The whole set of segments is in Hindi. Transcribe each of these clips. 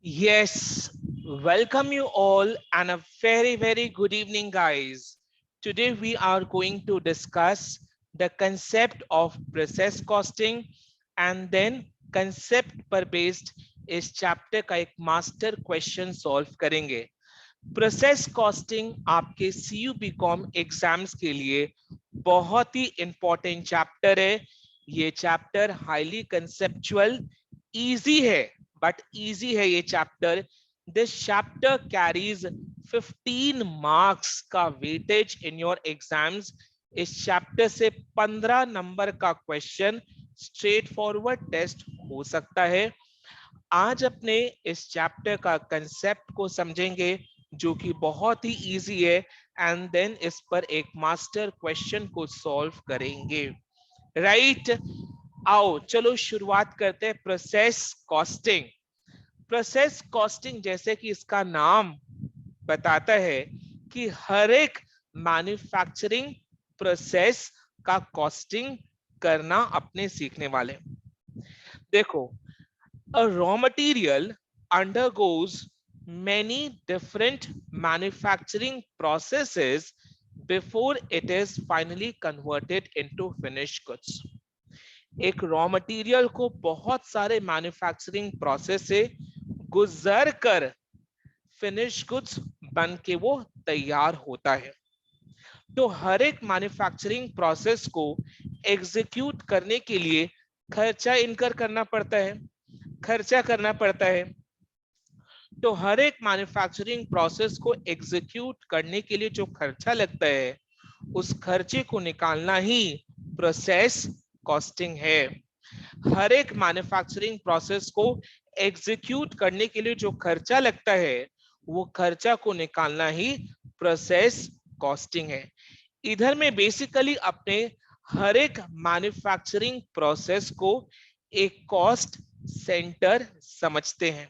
Yes, welcome you all and a very good evening, guys. Today we are going to discuss the concept of process costing and then concept पर based इस चैप्टर का एक मास्टर क्वेश्चन सॉल्व करेंगे। प्रोसेस कॉस्टिंग आपके सीयू बीकॉम एग्जाम्स के लिए बहुत ही इंपॉर्टेंट चैप्टर है। ये चैप्टर हाईली कंसेप्चुअल इजी है, बट इजी है ये chapter. This chapter carries 15 marks का वेटेज इन योर एग्जाम्स। इस चैप्टर से 15 नंबर का क्वेश्चन स्ट्रेट फॉरवर्ड टेस्ट हो सकता है। आज अपने इस चैप्टर का कंसेप्ट को समझेंगे जो कि बहुत ही इजी है, एंड देन इस पर एक मास्टर क्वेश्चन को सॉल्व करेंगे। राइट, आओ चलो शुरुआत करते हैं। Process costing. प्रोसेस कॉस्टिंग जैसे कि इसका नाम बताता है कि हर एक मैन्युफैक्चरिंग प्रोसेस का कॉस्टिंग करना अपने सीखने वाले। देखो, a raw material undergoes many different manufacturing processes before it is finally converted into finished goods. एक रॉ मटेरियल को बहुत सारे मैन्युफैक्चरिंग प्रोसेस से गुजर कर फिनिश गुड्स बन के वो तैयार होता है। तो हर एक मैन्युफैक्चरिंग प्रोसेस को एग्जीक्यूट करने के लिए खर्चा इनकर करना पड़ता है, खर्चा करना पड़ता है। तो हर एक मैन्युफैक्चरिंग प्रोसेस को एग्जीक्यूट करने के लिए जो खर्चा लगता है, उस खर्चे को निकालना ही प्रोसेस कॉस्टिंग है। हर एक मैन्युफैक्चरिंग प्रोसेस को एग्जीक्यूट करने के लिए जो खर्चा लगता है, वो खर्चा को निकालना ही प्रोसेस कॉस्टिंग है। इधर में बेसिकली अपने हर एक मैन्युफैक्चरिंग प्रोसेस को एक कॉस्ट सेंटर समझते हैं।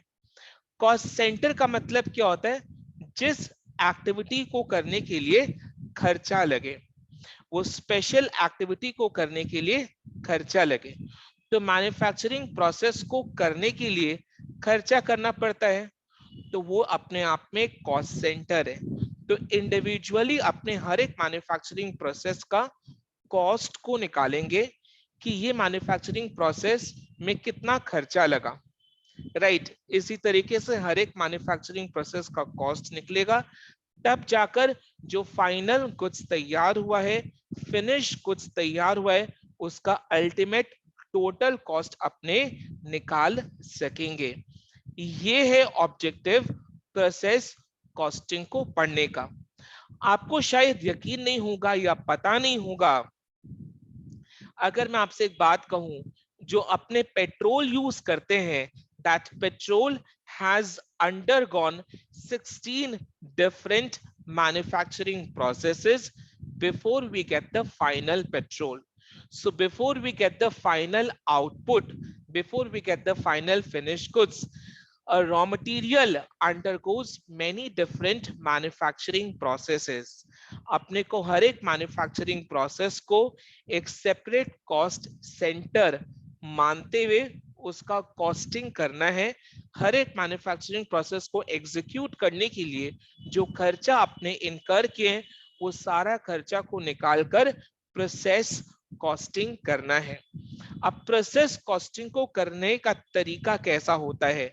कॉस्ट सेंटर का मतलब क्या होता है? जिस एक्टिविटी को करने के लिए खर्चा लगे, वो स्पेशल एक्टिविटी को करने के लिए खर्चा लगे। तो मैन्युफैक्चरिंग प्रोसेस को करने के लिए खर्चा करना पड़ता है, तो वो अपने आप में कॉस्ट सेंटर है। तो इंडिविजुअली अपने हर एक मैन्युफैक्चरिंग प्रोसेस का कॉस्ट को निकालेंगे कि ये मैन्युफैक्चरिंग प्रोसेस में कितना खर्चा लगा। राइट, इसी तरीके से हर एक मैन्युफैक्चरिंग प्रोसेस का कॉस्ट निकलेगा, तब जाकर जो फाइनल गुड्स तैयार हुआ है, फिनिश गुड्स तैयार हुआ है, उसका अल्टीमेट टोटल कॉस्ट अपने निकाल सकेंगे। ये है ऑब्जेक्टिव प्रोसेस कॉस्टिंग को पढ़ने का। आपको शायद यकीन नहीं होगा या पता नहीं होगा, अगर मैं आपसे एक बात कहूं, जो अपने पेट्रोल यूज करते हैं, that petrol has undergone 16 different manufacturing processes before we get the final petrol. So before we get the final output, before we get the final finished goods, a raw material undergoes many different manufacturing processes. अपने को हर एक मैन्युफैक्चरिंग प्रोसेस को एक सेपरेट कॉस्ट सेंटर मानते हुए उसका कॉस्टिंग करना है। हर एक मैन्युफैक्चरिंग प्रोसेस को एग्जीक्यूट करने के लिए जो खर्चा आपने इनकर किए, वो सारा खर्चा को निकालकर प्रोसेस कॉस्टिंग करना है। अब प्रोसेस कॉस्टिंग को करने का तरीका कैसा होता है?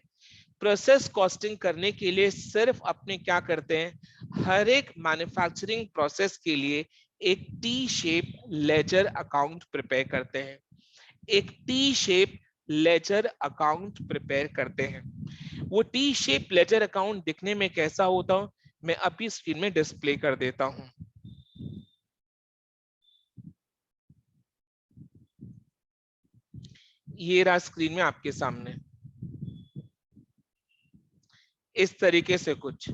प्रोसेस कॉस्टिंग करने के लिए सिर्फ अपने क्या करते हैं, हर एक मैन्युफैक्चरिंग प्रोसेस के लिए एक T shape ledger account prepare करते हैं। एक T shape ledger account prepare करते हैं। वो टी शेप लेजर अकाउंट दिखने में कैसा होता हो, मैं अभी स्क्रीन में डिस्प्ले कर देता हूं। ये रहा स्क्रीन में आपके सामने। इस तरीके से कुछ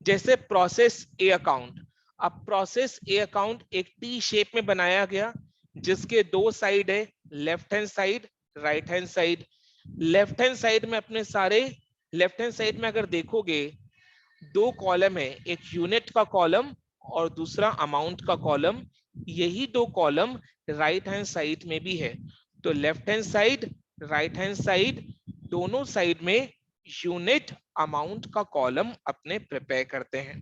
जैसे प्रोसेस ए अकाउंट। अब प्रोसेस ए अकाउंट एक टी शेप में बनाया गया, जिसके दो साइड है, left hand side, right hand side. Left hand side में अपने सारे, लेफ्ट हैंड साइड में अगर देखोगे, दो कॉलम है, एक यूनिट का कॉलम और दूसरा अमाउंट का कॉलम। यही दो कॉलम राइट हैंड साइड में भी है। तो left hand side, right hand side, दोनों साइड में यूनिट, अमाउंट का कॉलम अपने प्रिपेयर करते हैं।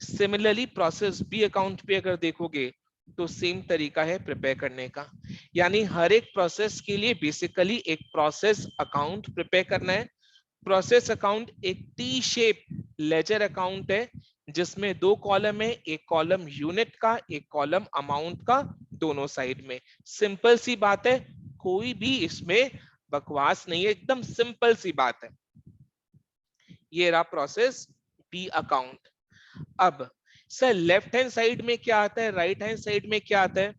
सिमिलरली प्रोसेस बी अकाउंट पे अगर देखोगे तो सेम तरीका है प्रिपेयर करने का, यानी हर एक प्रोसेस के लिए बेसिकली एक प्रोसेस अकाउंट प्रिपेयर करना है। प्रोसेस अकाउंट एक टी शेप लेजर अकाउंट है जिसमें दो कॉलम है, एक कॉलम यूनिट का, एक कॉलम अमाउंट का, दोनों साइड में। सिंपल सी बात है, कोई भी इसमें बकवास नहीं है, एकदम सिंपल सी बात है। ये रहा प्रोसेस बी अकाउंट। अब सर लेफ्ट हैंड साइड में क्या आता है, राइट हैंड साइड में क्या आता है?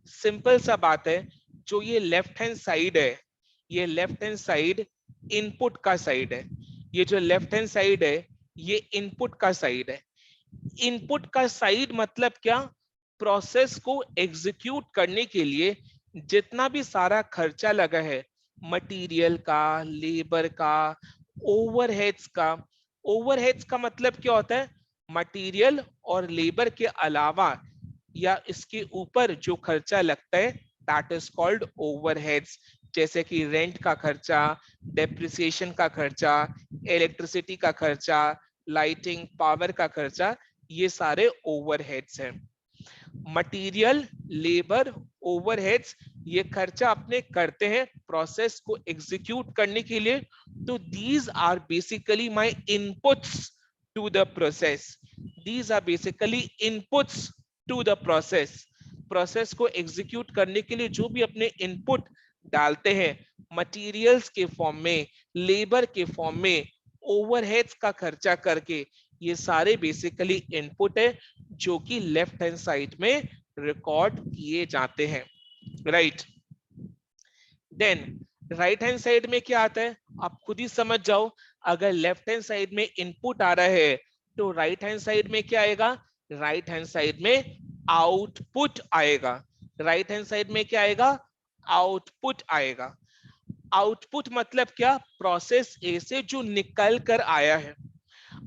सिंपल सा बात है, जो ये लेफ्ट हैंड साइड है, ये लेफ्ट हैंड साइड इनपुट का साइड है। ये जो लेफ्ट हैंड साइड है ये इनपुट का साइड है। इनपुट का साइड मतलब क्या? प्रोसेस को एग्जीक्यूट करने के लिए जितना भी सारा खर्चा लगा है, मटेरियल का, लेबर का, ओवरहेड्स का। ओवरहेड्स का मतलब क्या होता है? मटेरियल और लेबर के अलावा या इसके ऊपर जो खर्चा लगता है, दैट इज कॉल्ड ओवरहेड्स। जैसे कि रेंट का खर्चा, डेप्रिसिएशन का खर्चा, इलेक्ट्रिसिटी का खर्चा, लाइटिंग, पावर का खर्चा, ये सारे ओवरहेड्स हैं। मटेरियल, लेबर, ओवरहेड्स, ये खर्चा अपने करते हैं प्रोसेस को एग्जीक्यूट करने के लिए। तो these are basically my inputs to the process. These are basically inputs to the process. Process को एग्जीक्यूट करने के लिए जो भी अपने इनपुट डालते हैं, मटेरियल्स के फॉर्म में, लेबर के फॉर्म में, ओवरहेड्स का खर्चा करके, ये सारे बेसिकली इनपुट है जो कि लेफ्ट हैंड साइड में रिकॉर्ड किए जाते हैं, right. Then right hand side में क्या आता है, आप खुद ही समझ जाओ। अगर लेफ्ट हैंड साइड में इनपुट आ रहा है तो राइट हैंड साइड में क्या आएगा? राइट हैंड साइड में आउटपुट आएगा। राइट हैंड साइड में क्या आएगा? आउटपुट आएगा। आउटपुट मतलब क्या? प्रोसेस ए से जो निकल कर आया है।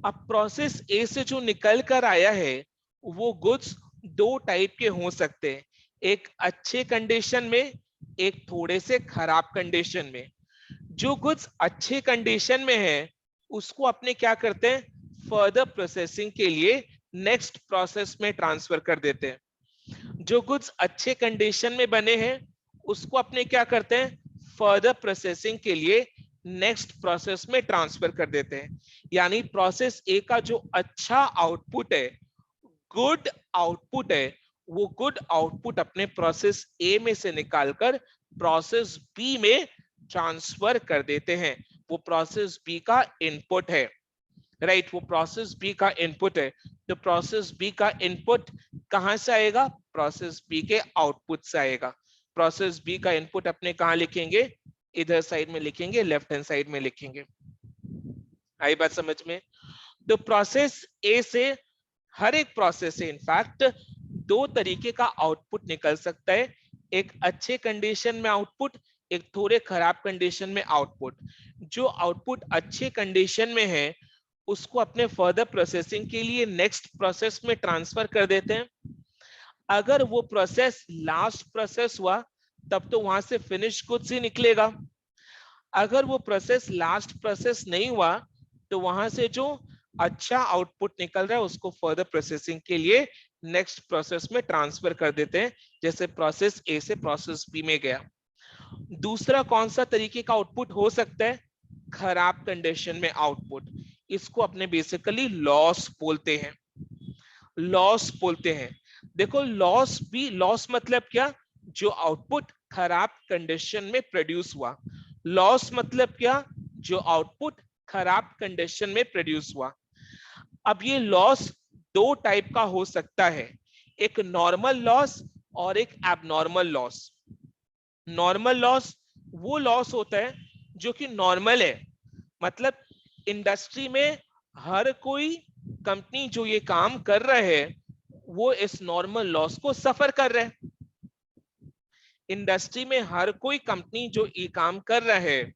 अब प्रोसेस ए से जो निकल कर आया है वो गुड्स दो टाइप के हो सकते हैं, एक अच्छे कंडीशन में, एक थोड़े से खराब कंडीशन में। जो गुड्स अच्छे कंडीशन में है उसको अपने क्या करते हैं, फर्दर प्रोसेसिंग के लिए नेक्स्ट प्रोसेस में ट्रांसफर कर देते हैं। जो गुड्स अच्छे कंडीशन में बने हैं उसको अपने क्या करते हैं, फर्दर प्रोसेसिंग के लिए नेक्स्ट प्रोसेस में ट्रांसफर कर देते हैं। यानी प्रोसेस ए का जो अच्छा आउटपुट है, गुड आउटपुट है, वो गुड आउटपुट अपने प्रोसेस ए में से निकालकर प्रोसेस बी में ट्रांसफर कर देते हैं। वो प्रोसेस बी का इनपुट है, राइट। वो प्रोसेस बी का इनपुट है। तो प्रोसेस बी का इनपुट कहां से आएगा? प्रोसेस बी के आउटपुट से आएगा। प्रोसेस बी का इनपुट अपने कहां लिखेंगे? इधर साइड में लिखेंगे, लेफ्ट हैंड साइड में लिखेंगे। आई बात समझ में? तो प्रोसेस ए से, हर एक प्रोसेस से इनफैक्ट दो तरीके का आउटपुट निकल सकता है, एक अच्छे कंडीशन में आउटपुट, एक थोड़े खराब कंडीशन में आउटपुट। जो आउटपुट अच्छे कंडीशन में है उसको अपने फर्दर प्रोसेसिंग के लिए नेक्स्ट प्रोसेस में ट्रांसफर कर देते हैं। अगर वो प्रोसेस लास्ट प्रोसेस हुआ तब तो वहां से फिनिश गुड्स ही निकलेगा। अगर वो प्रोसेस लास्ट प्रोसेस नहीं हुआ तो वहां से जो अच्छा आउटपुट निकल रहा है उसको फर्दर प्रोसेसिंग के लिए नेक्स्ट प्रोसेस में ट्रांसफर कर देते हैं, जैसे प्रोसेस ए से प्रोसेस बी में गया। दूसरा कौन सा तरीके का आउटपुट हो सकता है? खराब कंडीशन में आउटपुट। इसको अपने बेसिकली लॉस बोलते हैं, लॉस बोलते हैं। देखो लॉस भी, लॉस मतलब क्या? जो आउटपुट खराब कंडीशन में प्रोड्यूस हुआ। लॉस मतलब क्या? जो आउटपुट खराब कंडीशन में प्रोड्यूस हुआ। अब ये लॉस दो टाइप का हो सकता है, एक नॉर्मल लॉस और एक एबनॉर्मल लॉस। नॉर्मल लॉस वो लॉस होता है जो कि नॉर्मल है, मतलब इंडस्ट्री में हर कोई कंपनी जो ये काम कर रहे है वो इस नॉर्मल लॉस को सफर कर रहे हैं। इंडस्ट्री में हर कोई कंपनी जो ये काम कर रहा है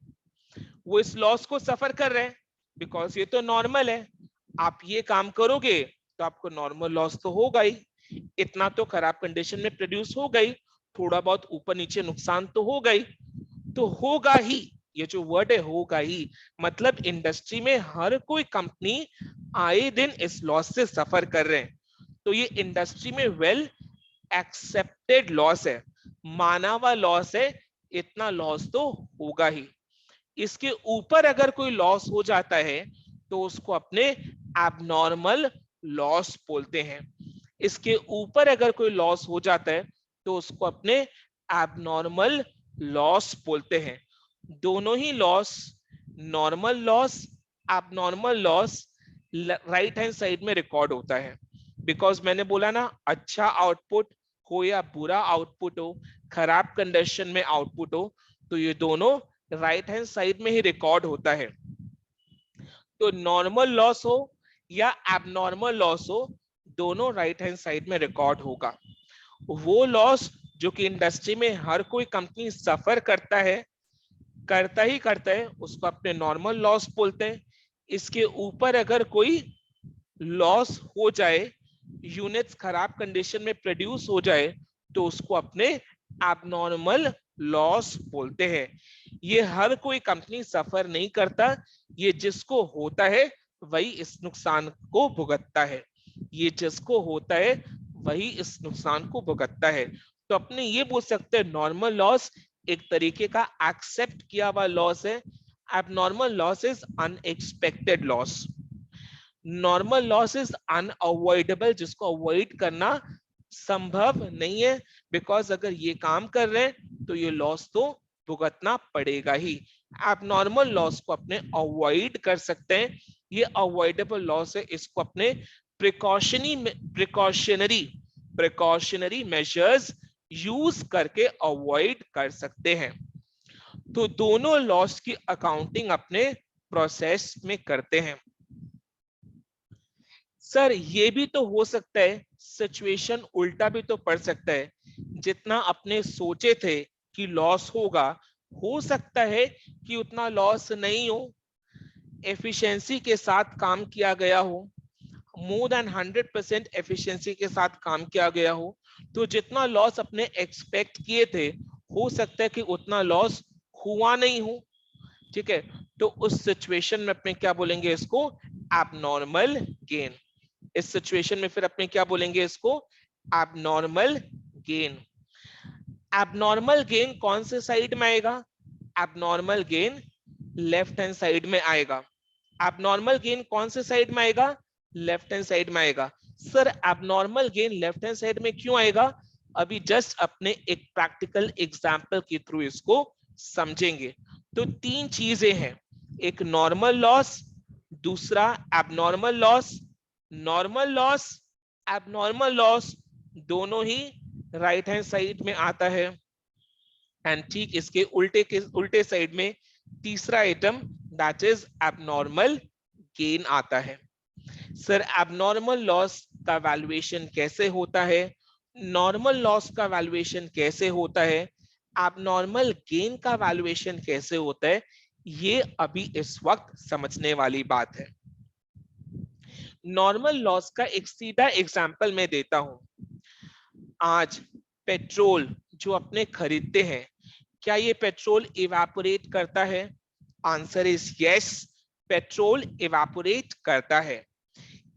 वो इस लॉस को सफर कर रहे हैं, बिकॉज ये तो नॉर्मल है। आप ये काम करोगे तो आपको नॉर्मल लॉस तो होगा ही, इतना तो खराब कंडीशन में प्रोड्यूस हो गई, थोड़ा बहुत ऊपर नीचे नुकसान तो हो गई, तो होगा ही, ये जो वर्ड है होगा ही, मतलब इंडस्ट्री में हर कोई कंपनी आए दिन इस लॉस से सफर कर रहे हैं। तो ये इंडस्ट्री में वेल एक्सेप्टेड लॉस है, माना हुआ लॉस है, इतना लॉस तो होगा ही। इसके ऊपर अगर कोई लॉस हो जाता है तो उसको अपने एबनॉर्मल लॉस बोलते हैं। इसके ऊपर अगर कोई लॉस हो जाता है तो उसको अपने एबनॉर्मल लॉस बोलते हैं। दोनों ही loss, normal loss, abnormal loss, right hand side में रिकॉर्ड होता है। बिकॉज मैंने बोला ना, अच्छा आउटपुट हो या बुरा आउटपुट हो, खराब कंडीशन में आउटपुट हो, तो ये दोनों राइट हैंड साइड में ही रिकॉर्ड होता है। तो नॉर्मल लॉस हो या एबनॉर्मल लॉस हो, दोनों राइट हैंड साइड में रिकॉर्ड होगा। वो लॉस जो कि इंडस्ट्री में हर कोई कंपनी सफर करता है, उसको अपने नॉर्मल लॉस बोलते हैं। इसके ऊपर अगर कोई लॉस हो जाए, यूनिट्स खराब कंडीशन में प्रोड्यूस हो जाए, तो उसको अपने एबनॉर्मल लॉस बोलते हैं। ये हर कोई कंपनी सफर नहीं करता, ये जिसको होता है वही इस नुकसान को भुगतता है। ये जिसको होता है वही इस नुकसान को भुगतता है। तो अपने ये बोल सकते हैं नॉर्मल लॉस एक तरीके का एक्सेप्ट किया हुआ लॉस है, abnormal loss is unexpected loss. Normal loss is unavoidable, जिसको अवॉइड करना संभव नहीं है, बिकॉज अगर ये काम कर रहे हैं तो ये लॉस तो भुगतना पड़ेगा ही। एबनॉर्मल लॉस को अपने अवॉइड कर सकते हैं, ये अवॉइडेबल लॉस है, इसको अपने प्रिकॉशनरी मेजर्स यूज करके अवॉइड कर सकते हैं। तो दोनों लॉस की अकाउंटिंग अपने प्रोसेस में करते हैं। सर ये भी तो हो सकता है, सिचुएशन उल्टा भी तो पड़ सकता है, जितना अपने सोचे थे कि लॉस होगा, हो सकता है कि उतना लॉस नहीं हो, एफिशिएंसी के साथ काम किया गया हो, मोर देन 100% एफिशिएंसी के साथ काम किया गया हो, तो जितना लॉस अपने एक्सपेक्ट किए थे, हो सकता है कि उतना लॉस हुआ नहीं हो। ठीक है, तो उस सिचुएशन में अपने क्या बोलेंगे इसको, एबनॉर्मल गेन। इस सिचुएशन में फिर अपने क्या बोलेंगे इसको, एबनॉर्मल गेन। एबनॉर्मल गेन कौन से साइड में आएगा, abnormal gain left hand side में आएगा। एबनॉर्मल गेन कौन से साइड में आएगा, लेफ्ट हैंड साइड में आएगा। Sir abnormal gain left hand side में क्यों आएगा, अभी जस्ट अपने एक प्रैक्टिकल एग्जांपल के थ्रू इसको समझेंगे। तो तीन चीजें हैं, एक नॉर्मल लॉस, दूसरा abnormal loss. Normal loss, abnormal loss दोनों ही राइट हैंड साइड में आता है, एंड ठीक इसके उल्टे साइड में तीसरा item that is abnormal gain आता है। सर एबनॉर्मल लॉस का वैल्यूएशन कैसे होता है, नॉर्मल लॉस का वैल्यूएशन कैसे होता है, एबनॉर्मल गेन का वैल्यूएशन कैसे होता है, ये अभी इस वक्त समझने वाली बात है। नॉर्मल लॉस का एक सीधा एग्जांपल मैं देता हूं। आज पेट्रोल जो अपने खरीदते हैं, क्या ये पेट्रोल इवेपोरेट करता है, answer is yes, petrol evaporate करता है।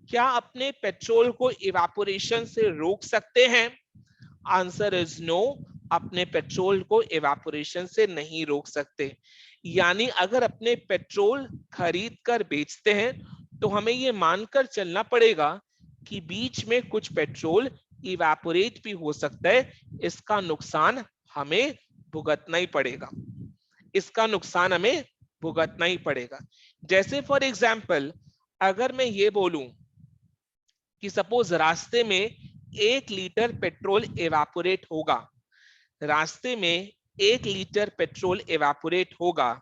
क्या अपने पेट्रोल को इवेपोरेशन से रोक सकते हैं, आंसर इज नो, अपने पेट्रोल को इवेपोरेशन से नहीं रोक सकते। यानी अगर अपने पेट्रोल खरीद कर बेचते हैं तो हमें ये मानकर चलना पड़ेगा कि बीच में कुछ पेट्रोल इवेपोरेट भी हो सकता है, इसका नुकसान हमें भुगतना ही पड़ेगा, इसका नुकसान हमें भुगतना ही पड़ेगा। जैसे फॉर एग्जाम्पल अगर मैं ये बोलूं कि सपोज रास्ते में 1 लीटर पेट्रोल इवेपोरेट होगा, रास्ते में 1 लीटर पेट्रोल इवेपोरेट होगा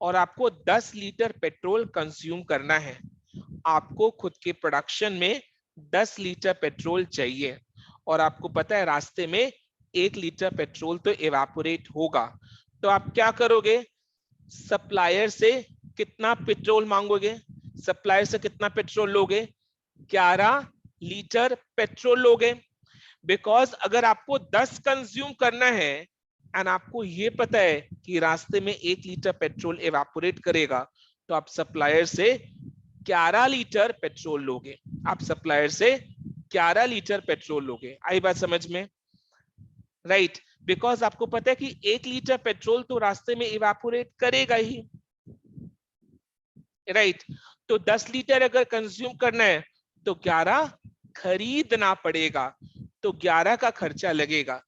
और आपको 10 लीटर पेट्रोल कंज्यूम करना है, आपको खुद के प्रोडक्शन में 10 लीटर पेट्रोल चाहिए और आपको पता है रास्ते में 1 लीटर पेट्रोल तो इवेपोरेट होगा, तो आप क्या करोगे, सप्लायर से कितना पेट्रोल मांगोगे, सप्लायर से कितना पेट्रोल लोगे, 11 लीटर पेट्रोल लोगे। बिकॉज अगर आपको 10 कंज्यूम करना है एंड आपको ये पता है कि रास्ते में 1 लीटर पेट्रोल इवेपोरेट करेगा, तो आप सप्लायर से 11 लीटर पेट्रोल लोगे। आप सप्लायर से 11 लीटर पेट्रोल लोगे। आई बात समझ में? राइट, बिकॉज आपको पता है कि 1 लीटर पेट्रोल तो रास्ते में इवेपोरेट करेगा ही। राइट, तो 10 लीटर अगर कंज्यूम करना है तो 11 खरीदना पड़ेगा, तो 11 का खर्चा लगेगा।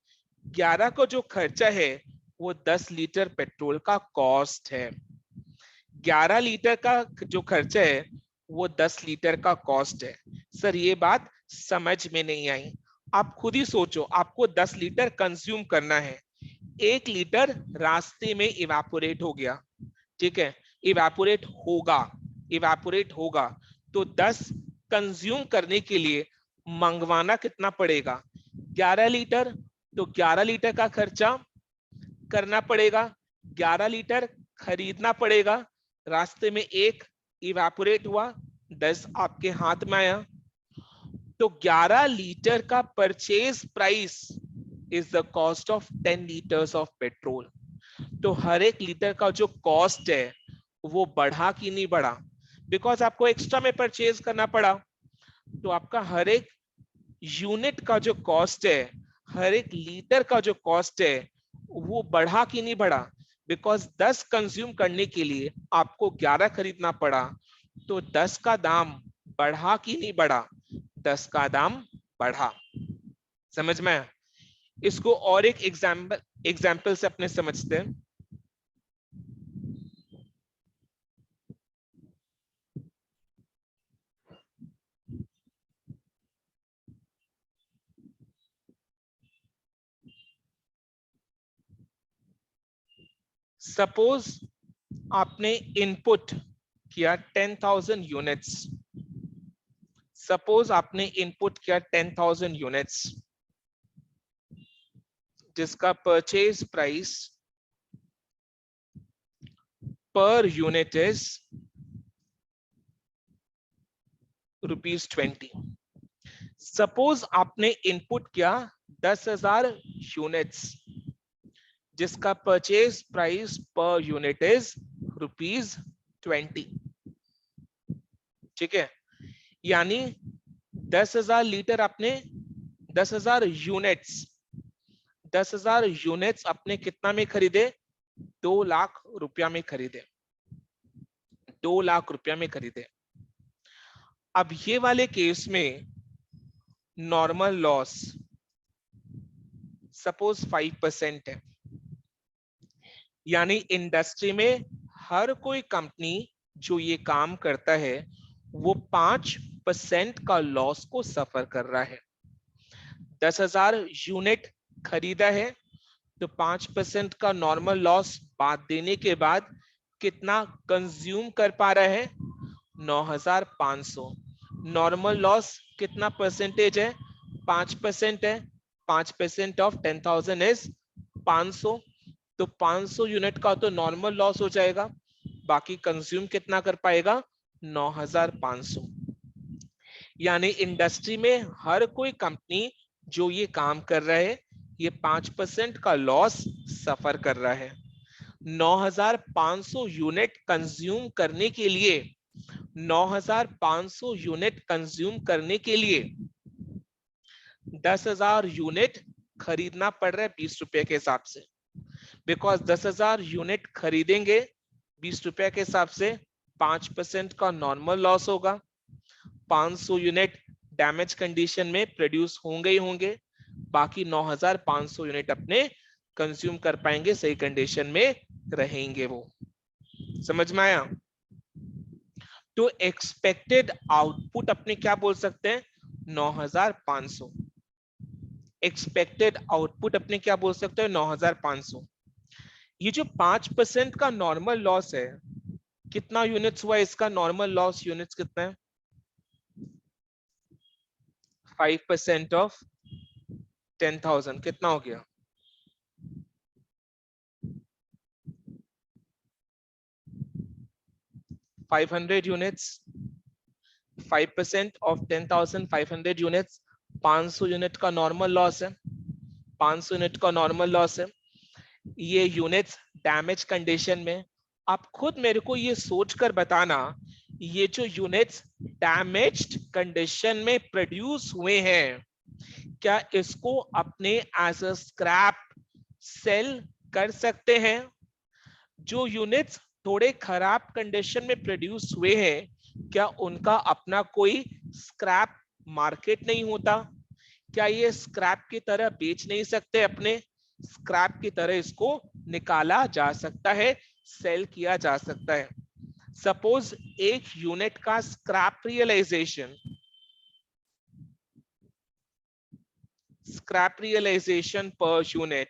11 को जो खर्चा है वो 10 लीटर पेट्रोल का कॉस्ट है। 11 लीटर का जो खर्चा है वो 10 लीटर का कॉस्ट है। सर ये बात समझ में नहीं आई। आप खुद ही सोचो, आपको 10 लीटर कंज्यूम करना है, 1 लीटर रास्ते में इवेपोरेट हो गया, ठीक है, इवेपोरेट होगा, इवेपोरेट होगा, तो 10 कंज्यूम करने के लिए मंगवाना कितना पड़ेगा? 11 लीटर। तो 11 लीटर का खर्चा करना पड़ेगा, 11 लीटर खरीदना पड़ेगा, रास्ते में 1 इवेपोरेट हुआ, 10 आपके हाथ में आया, तो 11 लीटर का purchase price is the cost of 10 litres of petrol. तो हर एक लीटर का जो कॉस्ट है वो बढ़ा कि नहीं बढ़ा? बिकॉज आपको एक्स्ट्रा में परचेज करना पड़ा, तो आपका हर एक यूनिट का जो कॉस्ट है, हर एक लीटर का जो कॉस्ट है वो बढ़ा कि नहीं बढ़ा? बिकॉज 10 कंज्यूम करने के लिए आपको 11 खरीदना पड़ा, तो 10 का दाम बढ़ा कि नहीं बढ़ा? 10 का दाम बढ़ा। समझ में? इसको और एक एग्जाम्पल से अपने समझते हैं। सपोज आपने इनपुट किया 10,000 यूनिट्स, सपोज आपने इनपुट किया 10,000 यूनिट्स, जिसका purchase price per unit is ₹20। Suppose आपने इनपुट किया 10,000 यूनिट्स, जिसका purchase price per unit is ₹20। ठीक है, यानी 10,000 लीटर आपने 10,000 यूनिट्स 10,000 यूनिट्स आपने कितना में खरीदे? 2 लाख रुपया में खरीदे, 2 लाख रुपया में खरीदे। अब ये वाले केस में नॉर्मल लॉस सपोज 5% है, यानी इंडस्ट्री में हर कोई कंपनी जो ये काम करता है वो 5% का लॉस को सफर कर रहा है। 10,000 यूनिट खरीदा है, तो 5% का नॉर्मल लॉस बात देने के बाद कितना कंज्यूम कर पा रहा है? 9,500। नॉर्मल लॉस कितना परसेंटेज है? 5% है। 5% ऑफ 10,000 इज 500, तो 500 यूनिट का तो नॉर्मल लॉस हो जाएगा, बाकी कंज्यूम कितना कर पाएगा? 9,500। यानी इंडस्ट्री में हर कोई कंपनी जो ये काम कर रहा है ये 5% का लॉस सफर कर रहा है। 9,500 यूनिट कंज्यूम करने के लिए 9,500 यूनिट कंज्यूम करने के लिए 10,000 यूनिट खरीदना पड़ रहा है 20 रुपए के हिसाब से। बिकॉज 10,000 यूनिट खरीदेंगे 20 रुपए के हिसाब से, 5% का नॉर्मल लॉस होगा, 500 यूनिट डैमेज कंडीशन में प्रोड्यूस होंगे ही होंगे, बाकी 9,500 यूनिट अपने कंज्यूम कर पाएंगे, सही कंडीशन में रहेंगे वो। समझ में आया? तो एक्सपेक्टेड आउटपुट अपने क्या बोल सकते हैं? 9,500। एक्सपेक्टेड आउटपुट अपने क्या बोल सकते हैं? 9,500। ये जो 5% का नॉर्मल लॉस है, कितना यूनिट्स हुआ इसका नॉर्मल लॉस? यूनिट्स कितना है? 5% ऑफ 10,000 कितना हो गया? 500 यूनिट्स। 5% ऑफ 10,000 500 यूनिट्स, 500 यूनिट का नॉर्मल लॉस है, 500 यूनिट का नॉर्मल लॉस है। ये यूनिट्स डैमेज कंडीशन में। आप खुद मेरे को ये सोचकर बताना, ये जो यूनिट्स डैमेज्ड कंडीशन में प्रोड्यूस हुए हैं, क्या इसको अपने एज अ स्क्रैप सेल कर सकते हैं? जो यूनिट्स थोड़े खराब कंडीशन में प्रोड्यूस हुए हैं, क्या उनका अपना कोई स्क्रैप मार्केट नहीं होता? क्या ये स्क्रैप की तरह बेच नहीं सकते? अपने स्क्रैप की तरह इसको निकाला जा सकता है, सेल किया जा सकता है। सपोज एक यूनिट का scrap realization per unit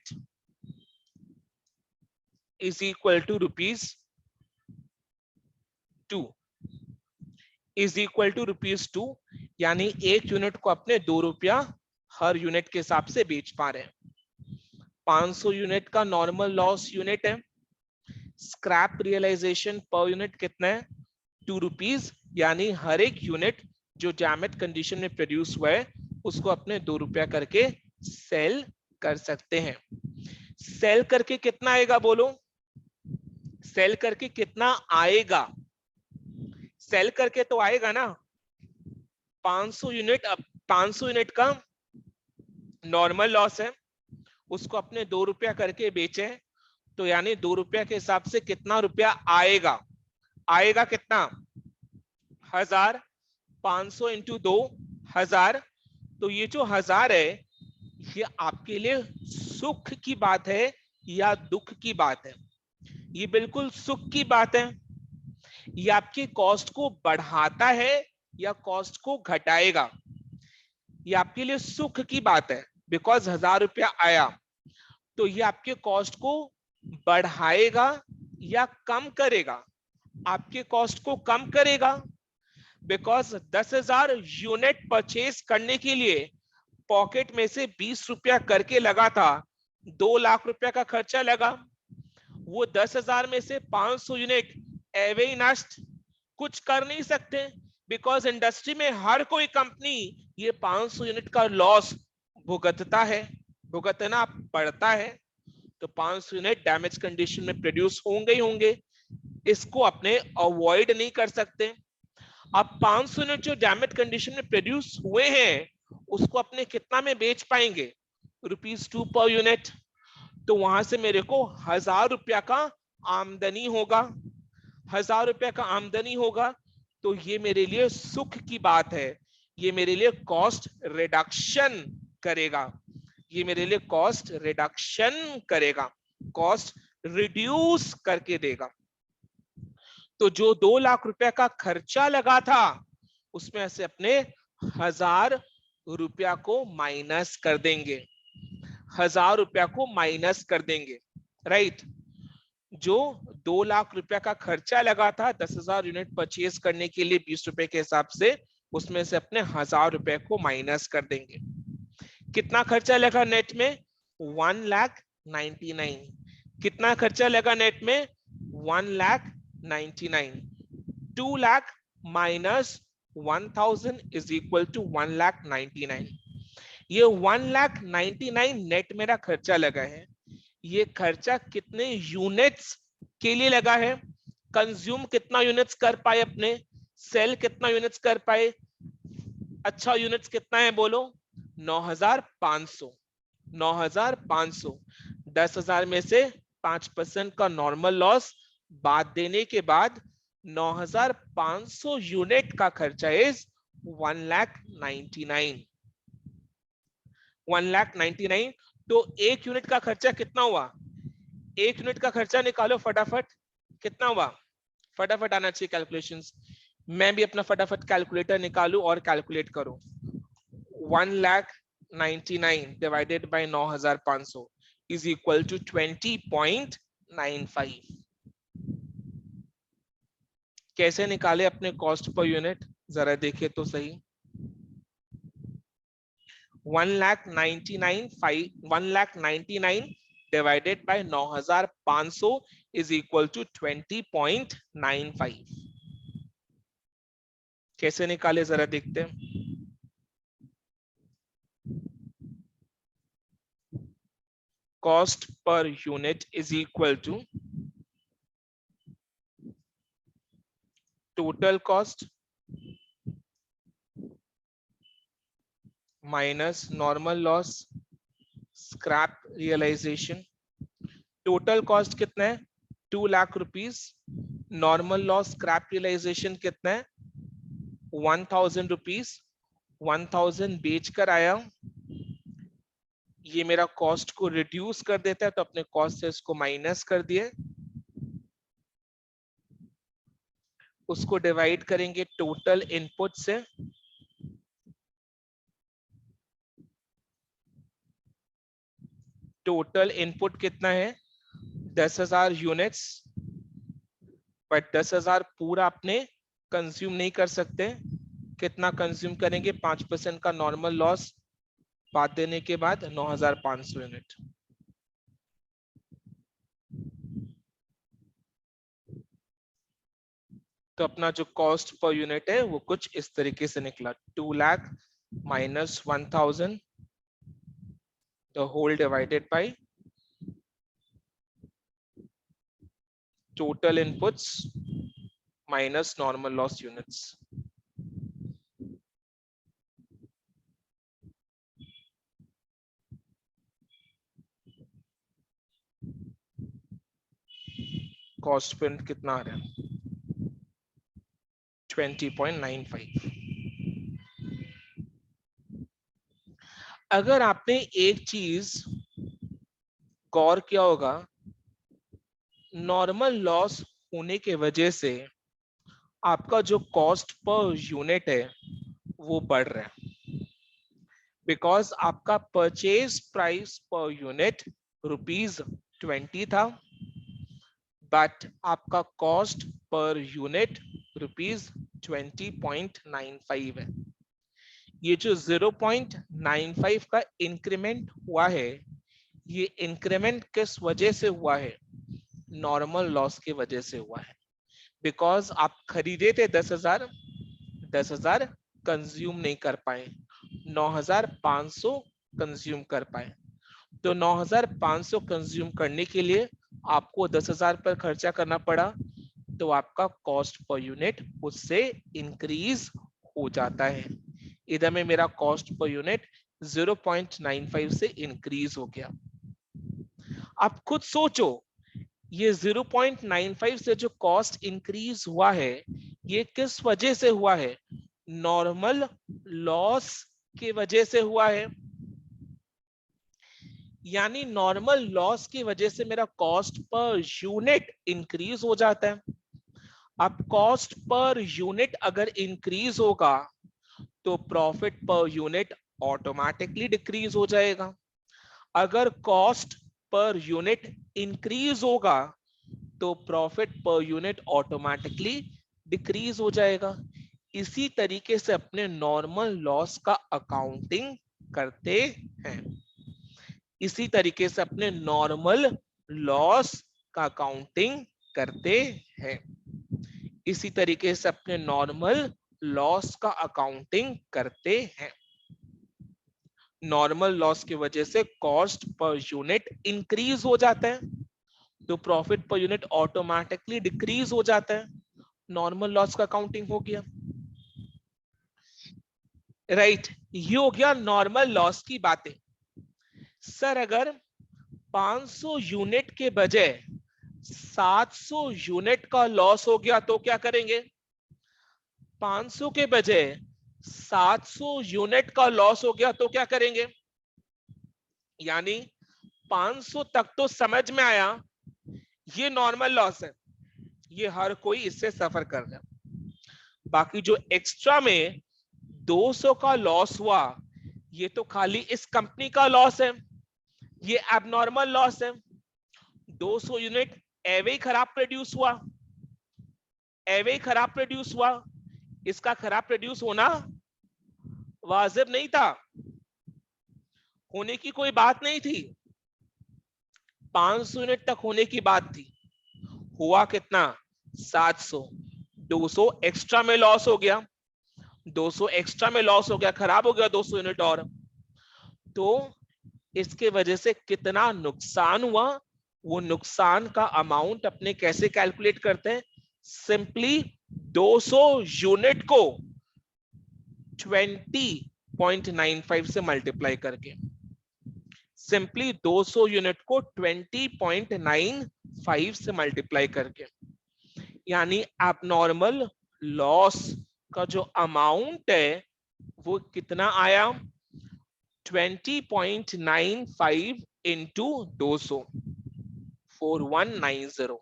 is equal to ₹2 is equal to ₹2, यानी एक यूनिट को अपने ₹2 हर यूनिट के हिसाब से बेच पा रहे हैं। 500 यूनिट का नॉर्मल लॉस यूनिट है, स्क्रैप रियलाइजेशन पर यूनिट कितना है? ₹2, यानी हर एक यूनिट जो डैमेज कंडीशन में प्रोड्यूस हुआ है उसको अपने ₹2 करके सेल कर सकते हैं। सेल करके कितना आएगा बोलो? सेल करके कितना आएगा? सेल करके तो आएगा ना 500 यूनिट। अब 500 यूनिट का नॉर्मल लॉस है, उसको अपने ₹2 करके बेचे, तो यानी ₹2 के हिसाब से कितना रुपया आएगा? आएगा कितना? 1000। 500 इंटू 2 1000। तो ये जो 1000 है, ये आपके लिए सुख की बात है या दुख की बात है? ये बिल्कुल सुख की बात है। ये आपके कॉस्ट को बढ़ाता है या कॉस्ट को घटाएगा? ये आपके लिए सुख की बात है, बिकॉज ₹1000 आया। तो ये आपके कॉस्ट को बढ़ाएगा या कम करेगा? आपके कॉस्ट को कम करेगा, बिकॉज 10,000 यूनिट परचेज करने के लिए पॉकेट में से ₹20 करके लगा था, ₹2,00,000 का खर्चा लगा। वो 10,000 में से 500 यूनिट एवे ही नष्ट, कुछ कर नहीं सकते, बिकॉज इंडस्ट्री में हर कोई कंपनी ये 500 यूनिट का लॉस भुगतता है, भुगतना पड़ता है। तो 500 यूनिट डैमेज कंडीशन में प्रोड्यूस होंगे ही होंगे, इसको अपने अवॉइड नहीं कर सकते। अब 500 यूनिट जो डैमेज कंडीशन में प्रोड्यूस हुए हैं उसको अपने कितना में बेच पाएंगे? ₹2 पर यूनिट। तो वहां से मेरे को ₹1000 का आमदनी होगा। ₹1000 का आमदनी होगा, तो ये मेरे लिए सुख की बात है। ये मेरे लिए कॉस्ट रिडक्शन करेगा। ये मेरे लिए कॉस्ट रिडक्शन करेगा, कॉस्ट रिड्यूस करके देगा। तो जो ₹2,00,000 का खर्चा लगा था उसमें से अपने ₹1000 को माइनस कर देंगे। ₹1000 को माइनस कर देंगे, राइट। जो ₹2,00,000 का खर्चा लगा था 10,000 यूनिट परचेज करने के लिए ₹20 के हिसाब से, उसमें से अपने ₹1000 को माइनस कर देंगे। कितना खर्चा लगा नेट में? 1,99,000। कितना खर्चा लगा नेट में? 1,99,000। 2 lakh minus 1,000 is equal to 1,99,000। ये 1,99,000 नेट मेरा खर्चा लगा है। ये खर्चा कितने यूनिट्स के लिए लगा है? कंज्यूम कितना यूनिट्स कर पाए अपने, सेल कितना यूनिट्स कर पाए? अच्छा यूनिट्स कितना है बोलो? 9,500। 9,500। 10,000 में से 5% का नॉर्मल लॉस बात देने के बाद 9,500 यूनिट का खर्चा इज 1,99,000। 1,99,000। तो एक यूनिट का खर्चा कितना हुआ? एक यूनिट का खर्चा निकालो फटाफट, कितना हुआ? फटाफट आना चाहिए कैलकुलेशंस। मैं भी अपना फटाफट कैलकुलेटर निकालू और कैलकुलेट करूं। 1,99,000 divided by 9,500 is equal to 20.95। कैसे निकाले अपने कॉस्ट पर यूनिट, जरा देखे तो सही। 1,99,000 divided by 9,500 is equal to 20.95। कैसे निकाले जरा देखते हैं। cost per unit is equal to total cost minus normal loss scrap realization. Total cost कितना है 2 lakh rupees, normal loss scrap realisation कितना है 1000 रुपीस, 1000 बेच कर आया, ये मेरा कॉस्ट को रिड्यूस कर देता है, तो अपने कॉस्ट से इसको माइनस कर दिए, उसको डिवाइड करेंगे टोटल इनपुट से, टोटल इनपुट कितना है 10,000 यूनिट्स, बट 10,000 पूरा अपने कंज्यूम नहीं कर सकते, कितना कंज्यूम करेंगे 5% का नॉर्मल लॉस बात देने के बाद 9,500 यूनिट। तो अपना जो कॉस्ट पर यूनिट है वो कुछ इस तरीके से निकला 2 lakh minus 1000 the whole divided by total inputs minus normal loss units. Cost print कितना आ रहा है 20.95। अगर आपने एक चीज गौर किया होगा, नॉर्मल लॉस होने के वजह से आपका जो कॉस्ट पर यूनिट है वो बढ़ रहा है, बिकॉज आपका परचेज प्राइस पर यूनिट ₹20 था, बट आपका कॉस्ट पर यूनिट ₹20.95 है। ये जो 0.95 का इंक्रीमेंट हुआ है, ये इंक्रीमेंट किस वजह से हुआ है, नॉर्मल लॉस की वजह से हुआ है, बिकॉज आप खरीदे थे 10,000 कंज्यूम नहीं कर पाए, 9,500 कंज्यूम कर पाए, तो 9,500 कंज्यूम करने के लिए आपको 10,000 पर खर्चा करना पड़ा, तो आपका कॉस्ट पर यूनिट उससे इंक्रीज हो जाता है। इधर में मेरा कॉस्ट पर यूनिट 0.95 से इंक्रीज हो गया। आप खुद सोचो, ये 0.95 से जो कॉस्ट इंक्रीज हुआ है ये किस वजह से हुआ है, नॉर्मल लॉस की वजह से हुआ है, यानी नॉर्मल लॉस की वजह से मेरा कॉस्ट पर यूनिट इंक्रीज हो जाता है। अब कॉस्ट पर यूनिट अगर इंक्रीज होगा तो profit per unit automatically decrease हो जाएगा, अगर कॉस्ट पर यूनिट इंक्रीज होगा तो profit per unit automatically decrease हो जाएगा। इसी तरीके से अपने नॉर्मल लॉस का अकाउंटिंग करते हैं, इसी तरीके से अपने नॉर्मल लॉस का अकाउंटिंग करते हैं, इसी तरीके से अपने नॉर्मल लॉस का अकाउंटिंग करते हैं। नॉर्मल लॉस की वजह से कॉस्ट पर यूनिट इंक्रीज हो जाता है तो profit per unit automatically decrease हो जाता है, नॉर्मल लॉस का अकाउंटिंग हो गया, राइट। ये हो गया नॉर्मल लॉस की बातें। सर अगर 500 यूनिट के बजाय 700 यूनिट का लॉस हो गया तो क्या करेंगे, 500 के बजाय 700 यूनिट का लॉस हो गया तो क्या करेंगे, यानी 500 तक तो समझ में आया ये नॉर्मल लॉस है, ये हर कोई इससे सफर कर रहा है, बाकी जो एक्स्ट्रा में 200 का लॉस हुआ ये तो खाली इस कंपनी का लॉस है, ये एबनॉर्मल लॉस है। 200 यूनिट एवे ही खराब प्रोड्यूस हुआ, एवे ही खराब प्रोड्यूस हुआ, इसका खराब प्रोड्यूस होना वाजिब नहीं था, होने की कोई बात नहीं थी, 500 यूनिट तक होने की बात थी, हुआ कितना 700, 200 एक्स्ट्रा में लॉस हो गया, 200 एक्स्ट्रा में लॉस हो गया, खराब हो गया 200 यूनिट और, तो इसके वजह से कितना नुकसान हुआ, वो नुकसान का अमाउंट अपने कैसे कैलकुलेट करते हैं, सिंपली 200 यूनिट को 20.95 से मल्टीप्लाई करके, सिंपली 200 यूनिट को 20.95 से मल्टीप्लाई करके, यानी एबनॉर्मल लॉस का जो अमाउंट है वो कितना आया, 20.95 इंटू 200, 4190।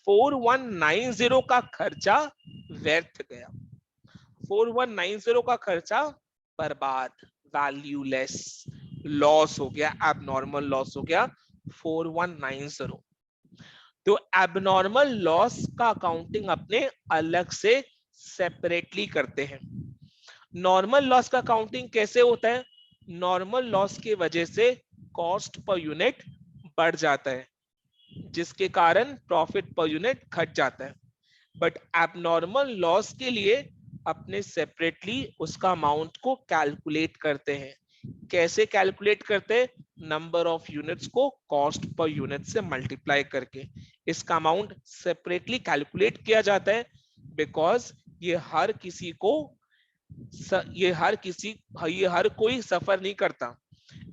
4190 का खर्चा व्यर्थ गया, 4190 का खर्चा बर्बाद, वैल्यूलेस, लॉस हो गया, एबनॉर्मल लॉस हो गया 4190। तो एबनॉर्मल लॉस का अकाउंटिंग अपने अलग से सेपरेटली करते हैं। नॉर्मल लॉस का अकाउंटिंग कैसे होता है, नॉर्मल लॉस की वजह से कॉस्ट पर यूनिट बढ़ जाता है, जिसके कारण प्रॉफिट पर यूनिट घट जाता है। बट एबनॉर्मल लॉस के लिए अपने सेपरेटली उसका अमाउंट को कैलकुलेट करते हैं। कैसे कैलकुलेट करते हैं, नंबर ऑफ यूनिट्स को कॉस्ट पर यूनिट से मल्टीप्लाई करके इसका अमाउंट सेपरेटली कैलकुलेट किया जाता है, बिकॉज ये हर कोई सफर नहीं करता,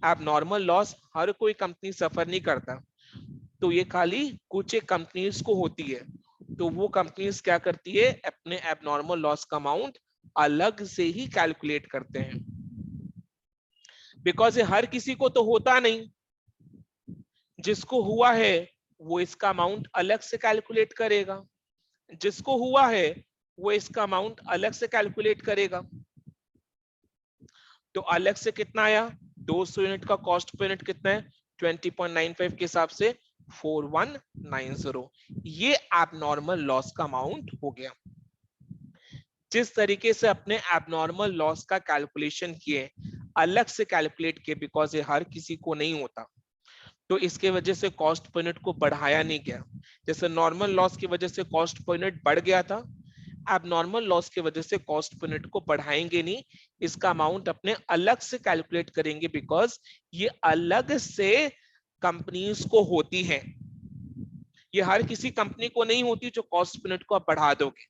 एबनॉर्मल लॉस हर कोई कंपनी सफर नहीं करता, तो ये खाली कुछ एक कंपनीज को होती है। तो वो कंपनीज क्या करती है, अपने एबनॉर्मल लॉस का अमाउंट अलग से ही कैलकुलेट करते हैं, बिकॉज ये हर किसी को तो होता नहीं, जिसको हुआ है वो इसका अमाउंट अलग से कैलकुलेट करेगा, जिसको हुआ है वो इसका अमाउंट अलग से कैलकुलेट करेगा। तो अलग से कितना आया, 200 यूनिट का कॉस्ट पर यूनिट कितना है, 20.95 के हिसाब से 4190, ये एबनॉर्मल लॉस का अमाउंट हो गया। जिस तरीके से अपने एबनॉर्मल लॉस का कैलकुलेशन किए, अलग से कैलकुलेट किए, बिकॉज ये हर किसी को नहीं होता, तो इसके वजह से कॉस्ट पर यूनिट को बढ़ाया नहीं गया। जैसे नॉर्मल लॉस की वजह से कॉस्ट पर यूनिट बढ़ गया था, एबनॉर्मल लॉस की वजह से कॉस्ट पर यूनिट को बढ़ाएंगे नहीं, इसका अमाउंट अपने अलग से कैलकुलेट करेंगे, बिकॉज ये अलग से कंपनीज को होती है, ये हर किसी कंपनी को नहीं होती जो कॉस्ट पर यूनिट को आप बढ़ा दोगे,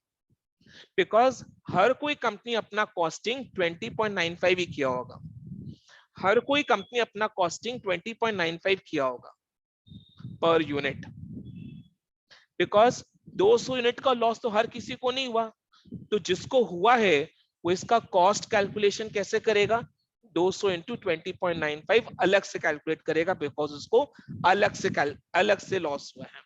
बिकॉज हर कोई कंपनी अपना कॉस्टिंग 20.95 ही किया होगा, हर कोई कंपनी अपना कॉस्टिंग 20.95 किया होगा पर यूनिट, बिकॉज 200 यूनिट का लॉस तो हर किसी को नहीं हुआ, तो जिसको हुआ है वो इसका कॉस्ट कैलकुलेशन कैसे करेगा, 200 इंटू 20.95 अलग से कैलकुलेट करेगा, बिकॉज उसको अलग से लॉस हुआ है।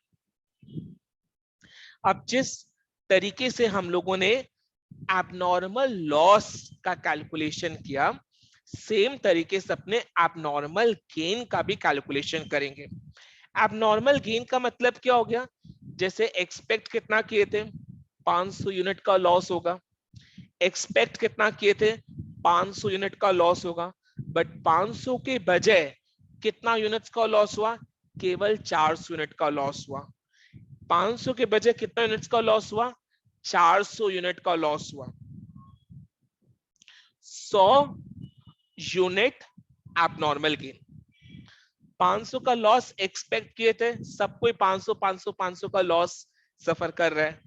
अब जिस तरीके से हम लोगों ने एबनॉर्मल लॉस का कैलकुलेशन किया, सेम तरीके से अपने एबनॉर्मल गेन का भी कैलकुलेशन करेंगे। एबनॉर्मल गेन का मतलब क्या हो गया, जैसे एक्सपेक्ट कितना किए थे, 500 यूनिट का लॉस होगा, एक्सपेक्ट कितना किए थे, 500 यूनिट का लॉस होगा, बट 500 के बजाय कितना यूनिट्स का लॉस हुआ, केवल 400 यूनिट का लॉस हुआ। 500 के बजाय कितना यूनिट्स का लॉस हुआ, 400 यूनिट का लॉस हुआ। 100 यूनिट एबनॉर्मल गेन, 500 का लॉस एक्सपेक्ट किए थे, सब कोई 500 का लॉस सफर कर रहा है,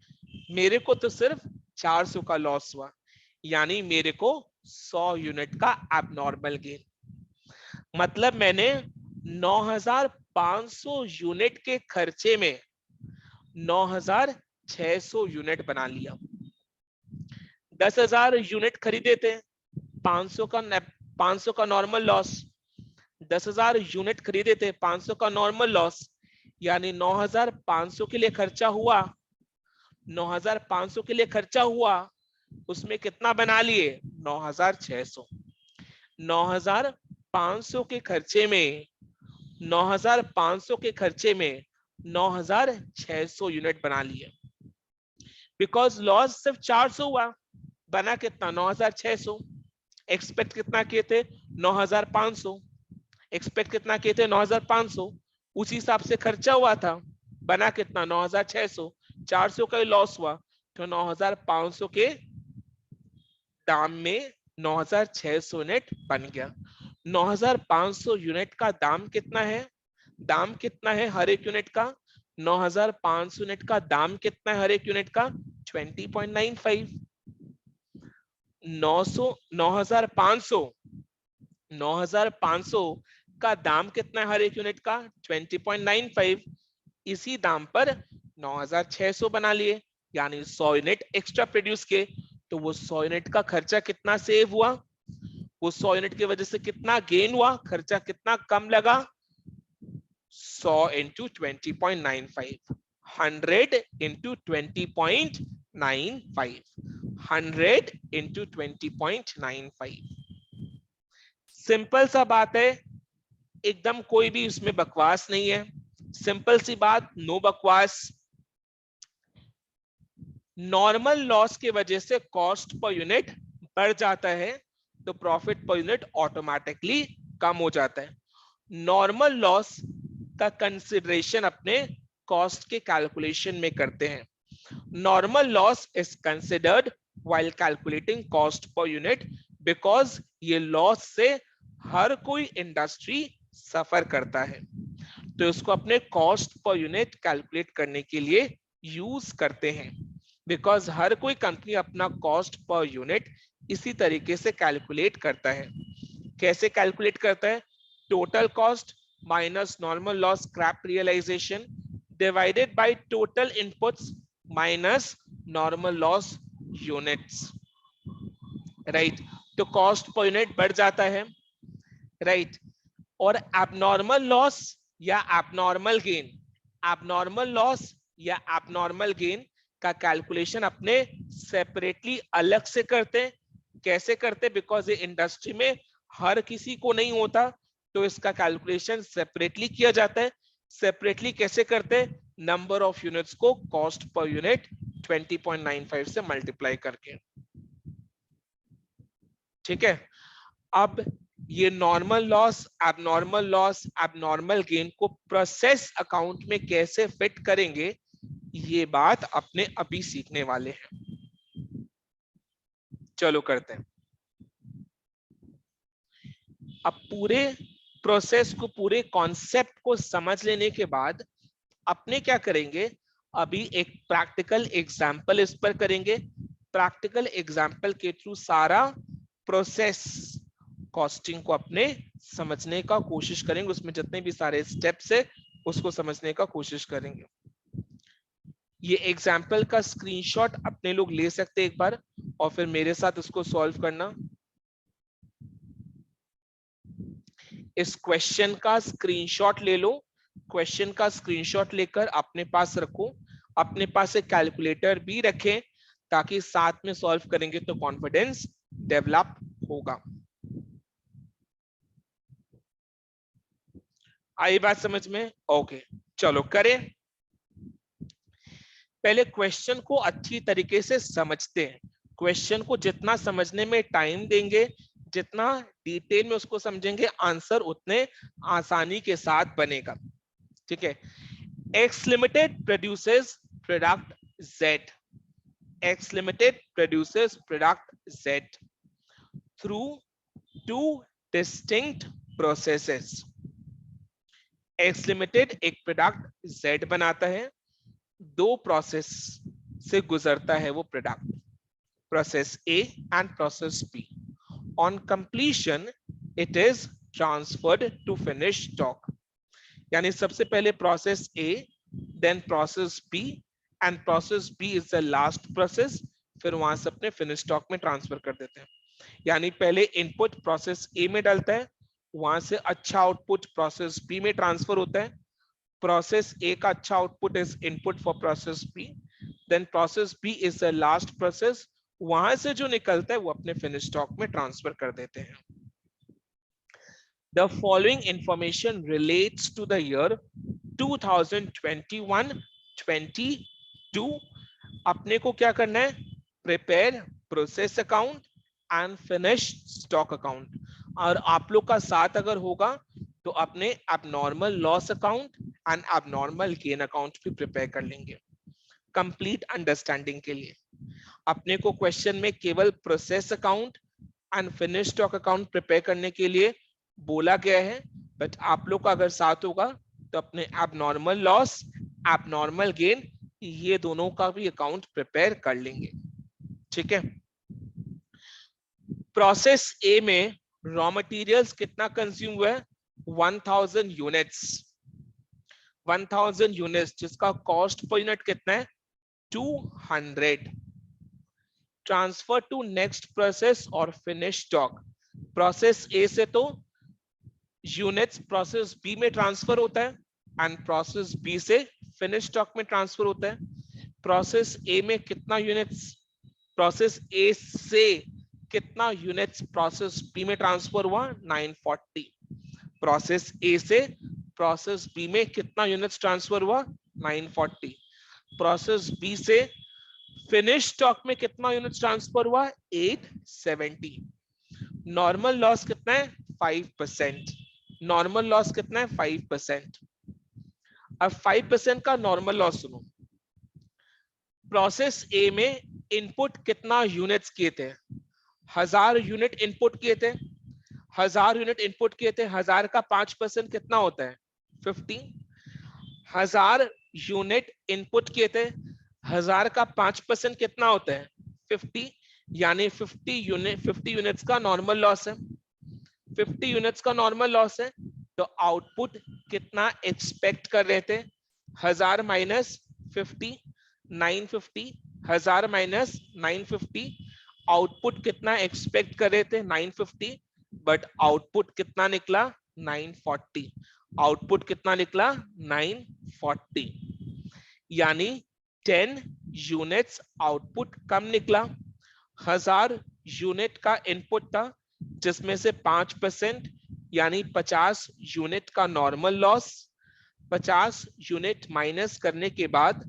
मेरे को तो सिर्फ 400 का लॉस हुआ, यानी मेरे को 100 यूनिट का एबनॉर्मल गेन, मतलब मैंने 9500 यूनिट के खर्चे में 9600 यूनिट बना लिया। 10,000 यूनिट खरीदे थे, 500 का नॉर्मल लॉस, 10,000 यूनिट खरीदे थे, 500 का नॉर्मल लॉस, यानी 9,500 के लिए खर्चा हुआ, 9,500 के लिए खर्चा हुआ, उसमें कितना बना लिए, 9,600। 9,500 के खर्चे में 9,500 के खर्चे में 9,600 यूनिट बना लिए, बिकॉज लॉस सिर्फ 400 हुआ, बना कितना, 9,600। एक्सपेक्ट कितना किए थे, 9,500, एक्सपेक्ट कितना किए थे, 9,500, उसी हिसाब से खर्चा हुआ था, बना कितना, 9,600, 400 का लॉस हुआ, तो 9,500 के दाम में 9,600 यूनिट बन गया। 9,500 यूनिट का दाम कितना है? दाम कितना है हर एक यूनिट का? 9,500 यूनिट का दाम कितना है हर एक यूनिट का? 20.95। 9,500 का दाम कितना है हर एक यूनिट का? 20.95। इसी दाम पर 9,600 बना लिए, यानी 100 यूनिट एक्स्ट्रा प्रोड्यूस किए, तो वो 100 यूनिट का खर्चा कितना सेव हुआ? वो 100 यूनिट की वजह से कितना गेन हुआ? खर्चा कितना कम लगा? 100 इंटू 20.95, 100 इंटू 20.95, 100 इंटू 20.95। सिंपल सा बात है, एकदम कोई भी उसमें बकवास नहीं है, सिंपल सी बात, नो बकवास। नॉर्मल लॉस की वजह से कॉस्ट पर यूनिट बढ़ जाता है, तो प्रॉफिट पर यूनिट ऑटोमेटिकली कम हो जाता है। नॉर्मल लॉस का कंसिडरेशन अपने कॉस्ट के कैलकुलेशन में करते हैं। Normal loss is considered while calculating cost per unit, because ये लॉस से हर कोई इंडस्ट्री सफर करता है, तो इसको अपने कॉस्ट पर यूनिट कैलकुलेट करने के लिए यूज करते हैं, बिकॉज हर कोई कंपनी अपना कॉस्ट पर यूनिट इसी तरीके से कैलकुलेट करता है। कैसे कैलकुलेट करता है? Total cost minus normal loss scrap realisation divided by total inputs minus normal loss units, right. तो कॉस्ट पर यूनिट बढ़ जाता है, राइट। और एबनॉर्मल लॉस या एबनॉर्मल गेन, एबनॉर्मल लॉस या एबनॉर्मल गेन का कैलकुलेशन अपने सेपरेटली अलग से करते हैं। कैसे करते? बिकॉज ये इंडस्ट्री में हर किसी को नहीं होता, तो इसका कैलकुलेशन सेपरेटली किया जाता है। सेपरेटली कैसे करते? नंबर ऑफ यूनिट्स को कॉस्ट पर यूनिट 20.95 से मल्टीप्लाई करके, ठीक है। अब ये नॉर्मल लॉस, एबनॉर्मल गेन को प्रोसेस अकाउंट में कैसे फिट करेंगे, ये बात अपने अभी सीखने वाले हैं। चलो करते हैं। अब पूरे प्रोसेस को, पूरे कॉन्सेप्ट को समझ लेने के बाद अपने क्या करेंगे, अभी एक प्रैक्टिकल एग्जांपल इस पर करेंगे। प्रैक्टिकल एग्जांपल के थ्रू सारा प्रोसेस कॉस्टिंग को अपने समझने का कोशिश करेंगे, उसमें जितने भी सारे स्टेप्स है उसको समझने का कोशिश करेंगे। ये एग्जाम्पल का स्क्रीनशॉट अपने लोग ले सकते एक बार, और फिर मेरे साथ उसको सॉल्व करना। इस क्वेश्चन का स्क्रीनशॉट ले लो, क्वेश्चन का स्क्रीनशॉट लेकर अपने पास रखो, अपने पास एक कैलकुलेटर भी रखें, ताकि साथ में सॉल्व करेंगे तो कॉन्फिडेंस डेवलप होगा। आई बात समझ में? ओके, चलो करें। पहले क्वेश्चन को अच्छी तरीके से समझते हैं। क्वेश्चन को जितना समझने में टाइम देंगे, जितना डिटेल में उसको समझेंगे, आंसर उतने आसानी के साथ बनेगा, ठीक है। X limited produces product Z, X limited produces product Z through two distinct processes. X limited एक प्रोडक्ट जेड बनाता है, दो प्रोसेस से गुजरता है वो product, process A and process B. On completion it is transferred to finish stock, यानी सबसे पहले process A, then process B, and process B is the last process, फिर वहां से अपने फिनिश स्टॉक में ट्रांसफर कर देते हैं। यानी पहले इनपुट प्रोसेस ए में डालता है, वहां से अच्छा आउटपुट प्रोसेस बी में ट्रांसफर होता है, प्रोसेस ए का अच्छा output is input for process B, then process B is the last process, वहां से जो निकलता है वो अपने फिनिश स्टॉक में ट्रांसफर कर देते हैं। The following information relates to the year 2021-22। अपने को क्या करना है? Prepare process account and finish stock account. और आप लोग का साथ अगर होगा तो अपने abnormal loss account and abnormal gain account भी प्रिपेयर कर लेंगे कंप्लीट अंडरस्टैंडिंग के लिए। अपने को क्वेश्चन में केवल process account and finish stock account prepare करने के लिए बोला गया है, बट आप लोग का अगर साथ होगा तो अपने एबनॉर्मल लॉस, एबनॉर्मल गेन, ये दोनों का भी अकाउंट प्रिपेयर कर लेंगे। ठीक है। प्रोसेस ए में रॉ मटेरियल्स कितना कंज्यूम हुआ है? 1000 यूनिट्स। 1000 यूनिट्स जिसका कॉस्ट पर यूनिट कितना है? 200। ट्रांसफर टू नेक्स्ट प्रोसेस और फिनिश स्टॉक। प्रोसेस ए से तो यूनिट्स प्रोसेस बी में ट्रांसफर होता है एंड प्रोसेस बी से फिनिश स्टॉक में ट्रांसफर होता है। प्रोसेस ए में कितना यूनिट्स, प्रोसेस ए से कितना यूनिट्स प्रोसेस बी में ट्रांसफर हुआ? 940। प्रोसेस ए से प्रोसेस बी में कितना यूनिट्स ट्रांसफर हुआ? 940। प्रोसेस बी से फिनिश स्टॉक में कितना यूनिट्स ट्रांसफर हुआ? 870। नॉर्मल लॉस कितना है? 5%। नॉर्मल लॉस कितना है? 5%। अब 5% का नॉर्मल लॉस सुनो। प्रोसेस ए में इनपुट कितना यूनिट्स किए थे? 1000 यूनिट इनपुट किए थे। 1000 यूनिट इनपुट किए थे। 1000 का 5% कितना होता है? 50। 1000 यूनिट इनपुट किए थे। 1000 का 5% कितना होता है? 50। यानी 50 यूनिट्स का नॉर्मल लॉस है। 50 यूनिट्स का नॉर्मल लॉस है। तो आउटपुट कितना एक्सपेक्ट कर रहे थे? 1000 माइनस 50, 950। 1000 माइनस 950, आउटपुट कितना एक्सपेक्ट कर रहे थे? 950। बट आउटपुट कितना निकला? 940। आउटपुट कितना निकला? 940। यानी 10 यूनिट्स आउटपुट कम निकला। 1000 यूनिट का इनपुट था जिसमें से 5% यानी 50 यूनिट का नॉर्मल लॉस। 50 यूनिट माइनस करने के बाद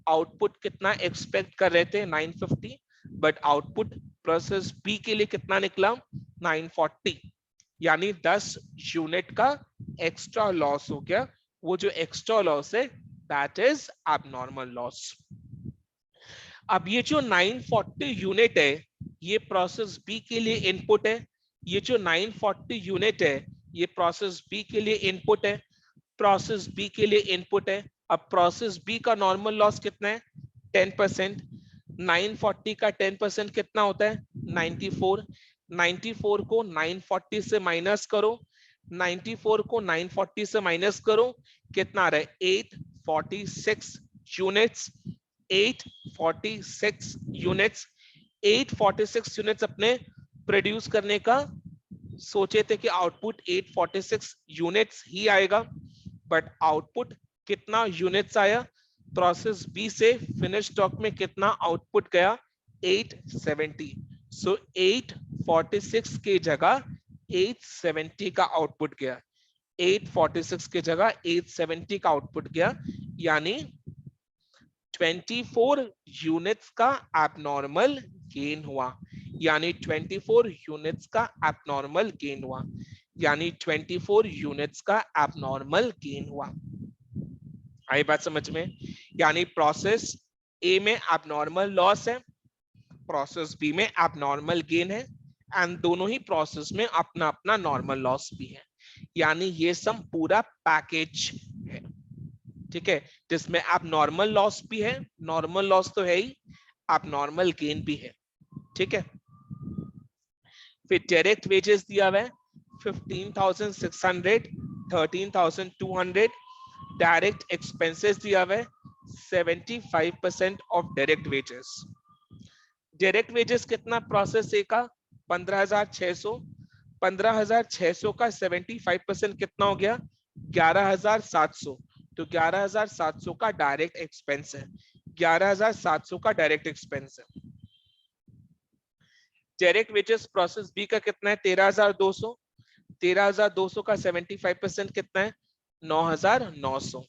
आउटपुट कितना एक्सपेक्ट कर रहे थे? 950। बट आउटपुट प्रोसेस बी के लिए कितना निकला? 940। यानी 10 यूनिट का एक्स्ट्रा लॉस हो गया। वो जो एक्स्ट्रा लॉस है दैट इज एबनॉर्मल लॉस। अब ये जो 940 यूनिट है ये प्रोसेस बी के लिए इनपुट है। ये जो 940 यूनिट है ये प्रोसेस बी के लिए इनपुट है। प्रोसेस बी के लिए इनपुट है। अब प्रोसेस बी का नॉर्मल लॉस कितना है? 10%। 940 का 10% कितना होता है? 94। 94 को 940 से माइनस करो। 94 को 940 से माइनस करो, कितना आ रहा है? 846 यूनिट्स। 846 यूनिट्स। 846 यूनिट्स अपने प्रोड्यूस करने का सोचे थे कि आउटपुट 846 यूनिट्स ही आएगा। बट आउटपुट कितना यूनिट्स आया? प्रोसेस बी से फिनिश स्टॉक में कितना आउटपुट गया? 870। सो 846 की जगह 870 का आउटपुट गया। 846 की जगह 870 का आउटपुट गया। यानी 24 यूनिट्स का एबनॉर्मल गेन हुआ। यानी 24 यूनिट्स का एबनॉर्मल गेन हुआ। यानी 24 यूनिट्स का एबनॉर्मल गेन हुआ। आई बात समझ में? यानी प्रोसेस ए में एबनॉर्मल लॉस है, प्रोसेस बी में एबनॉर्मल गेन है एंड दोनों ही प्रोसेस में अपना अपना नॉर्मल लॉस भी है। यानी ये सब पूरा पैकेज है। ठीक है, जिसमें आप नॉर्मल लॉस भी है, नॉर्मल लॉस तो है ही, आप नॉर्मल गेन भी है। ठीक है। फिर डायरेक्ट वेजेस दिया हुआ है 15,600, 13,200। डायरेक्ट एक्सपेंसेस दिया हुआ है 75% of direct wages. Direct wages कितना प्रोसेस ए का? 15,600। 15,600 का 75% कितना हो गया? 11,700। तो 11,700 का डायरेक्ट एक्सपेंस है। 11,700 का डायरेक्ट एक्सपेंस है। डायरेक्ट वेजेस प्रोसेस बी का कितना है? 13,200। 13,200 का 75% कितना है? 9,900।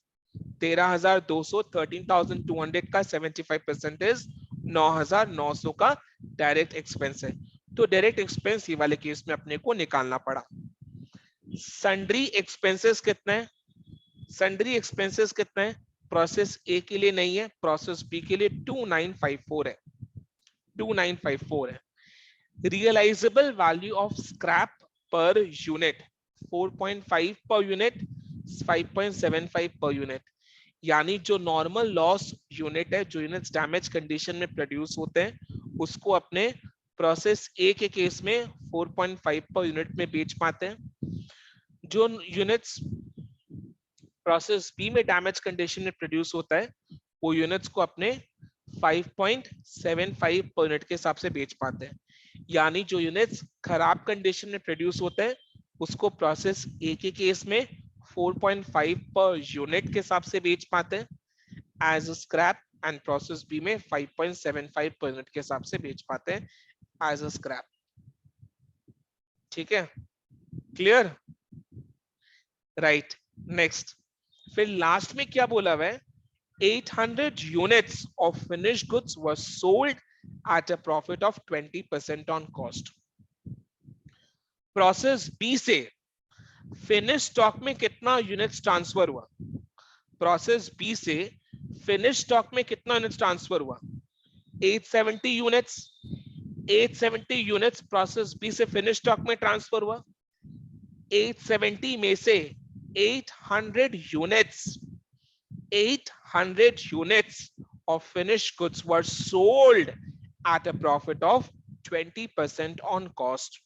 13,200, 13,200 का 75% इज 9,900 का डायरेक्ट एक्सपेंस है। तो डायरेक्ट एक्सपेंस ये वाले केस में अपने को निकालना पड़ा। सन्ड्री एक्सपेंसेस कितना है? सन्ड्री एक्सपेंसेस कितना है? प्रोसेस ए के लिए नहीं है, प्रोसेस बी के लिए 2954 है। 2954 है। Realizable value of scrap per unit 4.5 per unit, 5.75 per unit. यानी जो नॉर्मल लॉस यूनिट है, जो यूनिट्स डैमेज कंडीशन में प्रोड्यूस होते हैं, उसको अपने प्रोसेस ए के केस में 4.5 पर यूनिट में बेच पाते हैं। जो यूनिट्स प्रोसेस बी में डैमेज कंडीशन में प्रोड्यूस होता है, वो यूनिट्स को अपने 5.75 पर यूनिट के हिसाब से बेच पाते हैं। यानी जो यूनिट्स खराब कंडीशन में प्रोड्यूस होते हैं, उसको प्रोसेस ए के केस में 4.5 पर यूनिट के हिसाब से बेच पाते हैं as scrap, and process B में 5.75 पर यूनिट के हिसाब से बेच पाते हैं एज अ स्क्रैप। ठीक है, क्लियर? Right, next. फिर लास्ट में क्या बोला हुआ है? 800 units of finished goods were sold at a profit of 20% on cost. Process B से फिनिश स्टॉक में कितना यूनिट्स ट्रांसफर हुआ? प्रोसेस बी से फिनिश स्टॉक में कितना यूनिट्स ट्रांसफर हुआ? 870 यूनिट्स। 870 यूनिट्स प्रोसेस बी से फिनिश स्टॉक में ट्रांसफर हुआ। 870 में से 800 units 800 units of finished goods were sold at a profit of 20% on cost.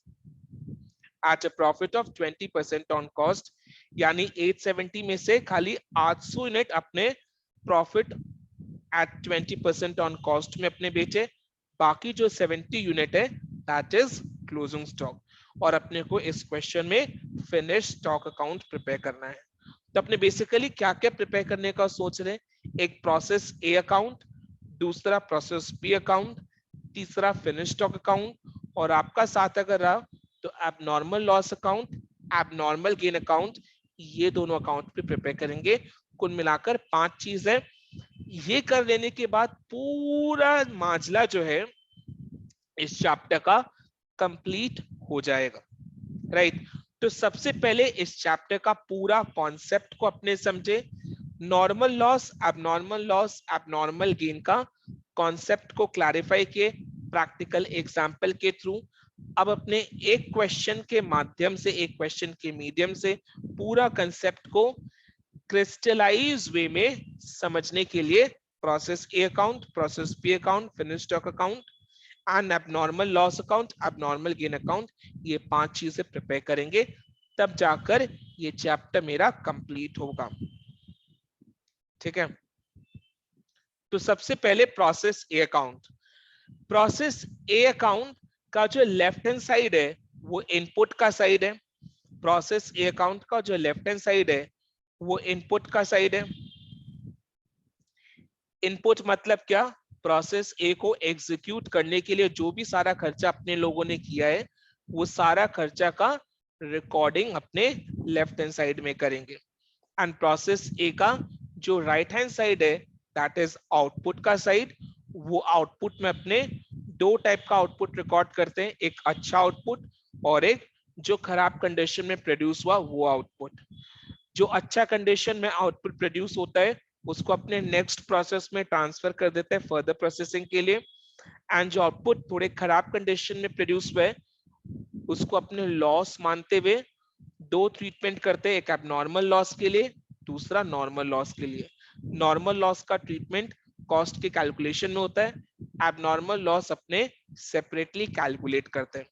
At a profit of 20% on cost, यानी 870 में से खाली 800 यूनिट अपने प्रॉफिट एट 20% ऑन कॉस्ट में अपने बेचे, बाकी जो 70 यूनिट है दैट इज क्लोजिंग स्टॉक। और अपने को इस क्वेश्चन में फिनिश स्टॉक अकाउंट प्रिपेयर करना है। तो अपने बेसिकली क्या क्या प्रिपेयर करने का सोच रहे हैं? एक प्रोसेस ए अकाउंट, दूसरा प्रोसेस बी अकाउंट, तीसरा फिनिश स्टॉक अकाउंट, और आपका साथ अगर रहा तो abnormal loss account, abnormal gain account, ये दोनों अकाउंट पे प्रिपेयर करेंगे। कुल मिलाकर 5 चीज है। ये कर लेने के बाद पूरा माजला जो है इस चैप्टर का कंप्लीट हो जाएगा। राइट, तो सबसे पहले इस चैप्टर का पूरा कॉन्सेप्ट को अपने समझे। नॉर्मल लॉस, एबनॉर्मल गेन का कॉन्सेप्ट को क्लैरिफाई किए प्रैक्टिकल एग्जांपल के थ्रू। अब अपने एक क्वेश्चन के माध्यम से, एक क्वेश्चन के मीडियम से पूरा कंसेप्ट को क्रिस्टलाइज वे में समझने के लिए process A account, process B account, finish stock account and abnormal loss account, abnormal gain account, ये 5 चीजें प्रिपेयर करेंगे, तब जाकर ये चैप्टर मेरा कंप्लीट होगा। ठीक है, तो सबसे पहले process A account. Process A account का जो लेफ्ट हैंड साइड है वो इनपुट का साइड है। प्रोसेस ए अकाउंट का जो लेफ्ट हैंड साइड है वो इनपुट का साइड है। इनपुट मतलब क्या? प्रोसेस ए को एग्जीक्यूट करने के लिए जो भी सारा खर्चा अपने लोगों ने किया है, वो सारा खर्चा का रिकॉर्डिंग अपने लेफ्ट हैंड साइड में करेंगे। एंड प्रोसेस ए का जो राइट हैंड साइड है दैट इज आउटपुट का साइड। वो आउटपुट में अपने 2 टाइप का आउटपुट रिकॉर्ड करते हैं, एक अच्छा आउटपुट और एक जो खराब कंडीशन में प्रोड्यूस हुआ वो आउटपुट। जो अच्छा कंडीशन में आउटपुट प्रोड्यूस होता है उसको अपने नेक्स्ट प्रोसेस में ट्रांसफर कर देते हैं फर्दर प्रोसेसिंग के लिए। एंड जो आउटपुट थोड़े खराब कंडीशन में प्रोड्यूस हुआ है उसको अपने लॉस मानते हुए 2 ट्रीटमेंट करते हैं, एक एबनॉर्मल लॉस के लिए, दूसरा नॉर्मल लॉस के लिए। नॉर्मल लॉस का ट्रीटमेंट कॉस्ट के कैलकुलेशन में होता है, एबनॉर्मल लॉस अपने सेपरेटली कैलकुलेट करते हैं।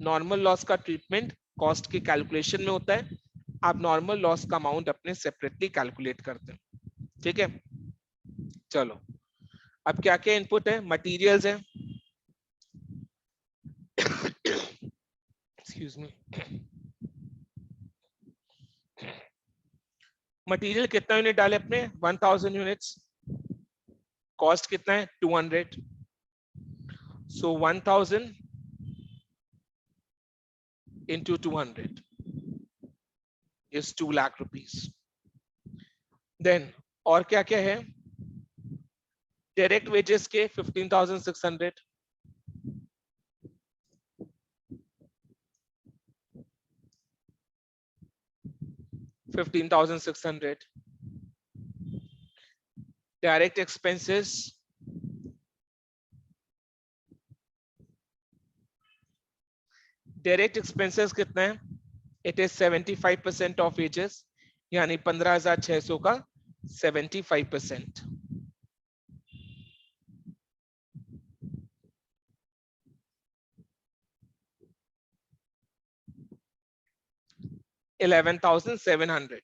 नॉर्मल लॉस का ट्रीटमेंट कॉस्ट के कैलकुलेशन में होता है, एबनॉर्मल लॉस का अमाउंट अपने सेपरेटली कैलकुलेट करते हैं। ठीक है, चलो अब क्या क्या इनपुट है? मटेरियल्स है, एक्सक्यूज मी, मटेरियल कितना यूनिट डाले अपने? 1000 यूनिट्स। कॉस्ट कितना है? 200। सो 1000 into 200 is 2 lakh rupees. Then और क्या क्या है? डायरेक्ट वेजेस के 15,600, डायरेक्ट एक्सपेंसेस, डायरेक्ट एक्सपेंसेस कितना है? इट इज 75% ऑफ वेजेस, यानी 15,600 का 75%। 11,700।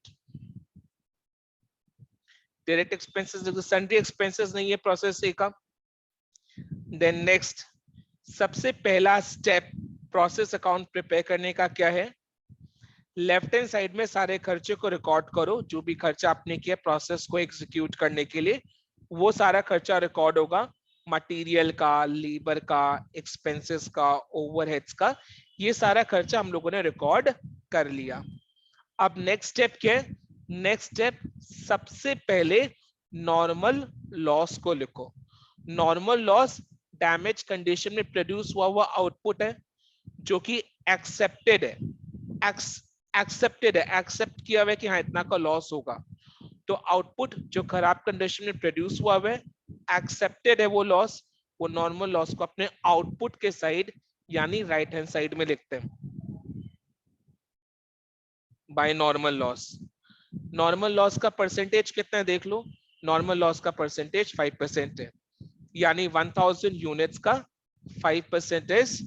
डायरेक्ट एक्सपेंसेस देखो, सन्ड्री एक्सपेंसेस नहीं है प्रोसेस ए का। देन नेक्स्ट, सबसे पहला स्टेप प्रोसेस अकाउंट प्रिपेयर करने का क्या है? लेफ्ट हैंड साइड में सारे खर्चे को रिकॉर्ड करो, जो भी खर्चा आपने किया प्रोसेस को एग्जीक्यूट करने के लिए, वो सारा खर्चा रिकॉर्ड होगा। मटेरियल का, लेबर का, एक्सपेंसेस का, ओवरहेड्स का, ये सारा खर्चा हम लोगों ने रिकॉर्ड कर लिया। अब नेक्स्ट स्टेप क्या है? नेक्स्ट स्टेप, सबसे पहले नॉर्मल लॉस को लिखो। नॉर्मल लॉस डैमेज कंडीशन में प्रोड्यूस हुआ हुआ आउटपुट है, जो कि एक्सेप्टेड है। एक्सेप्टेड है, एक्सेप्ट किया हुआ है कि हाँ इतना का लॉस होगा। तो आउटपुट जो खराब कंडीशन में प्रोड्यूस हुआ है, एक्सेप्टेड है वो लॉस, वो नॉर्मल लॉस को अपने आउटपुट के साइड यानी राइट हैंड साइड में लिखते हैं bye normal loss. Normal loss का परसेंटेज कितना है देख लो। नॉर्मल लॉस का परसेंटेज 5% है, यानी 1000 यूनिट्स का 5% इज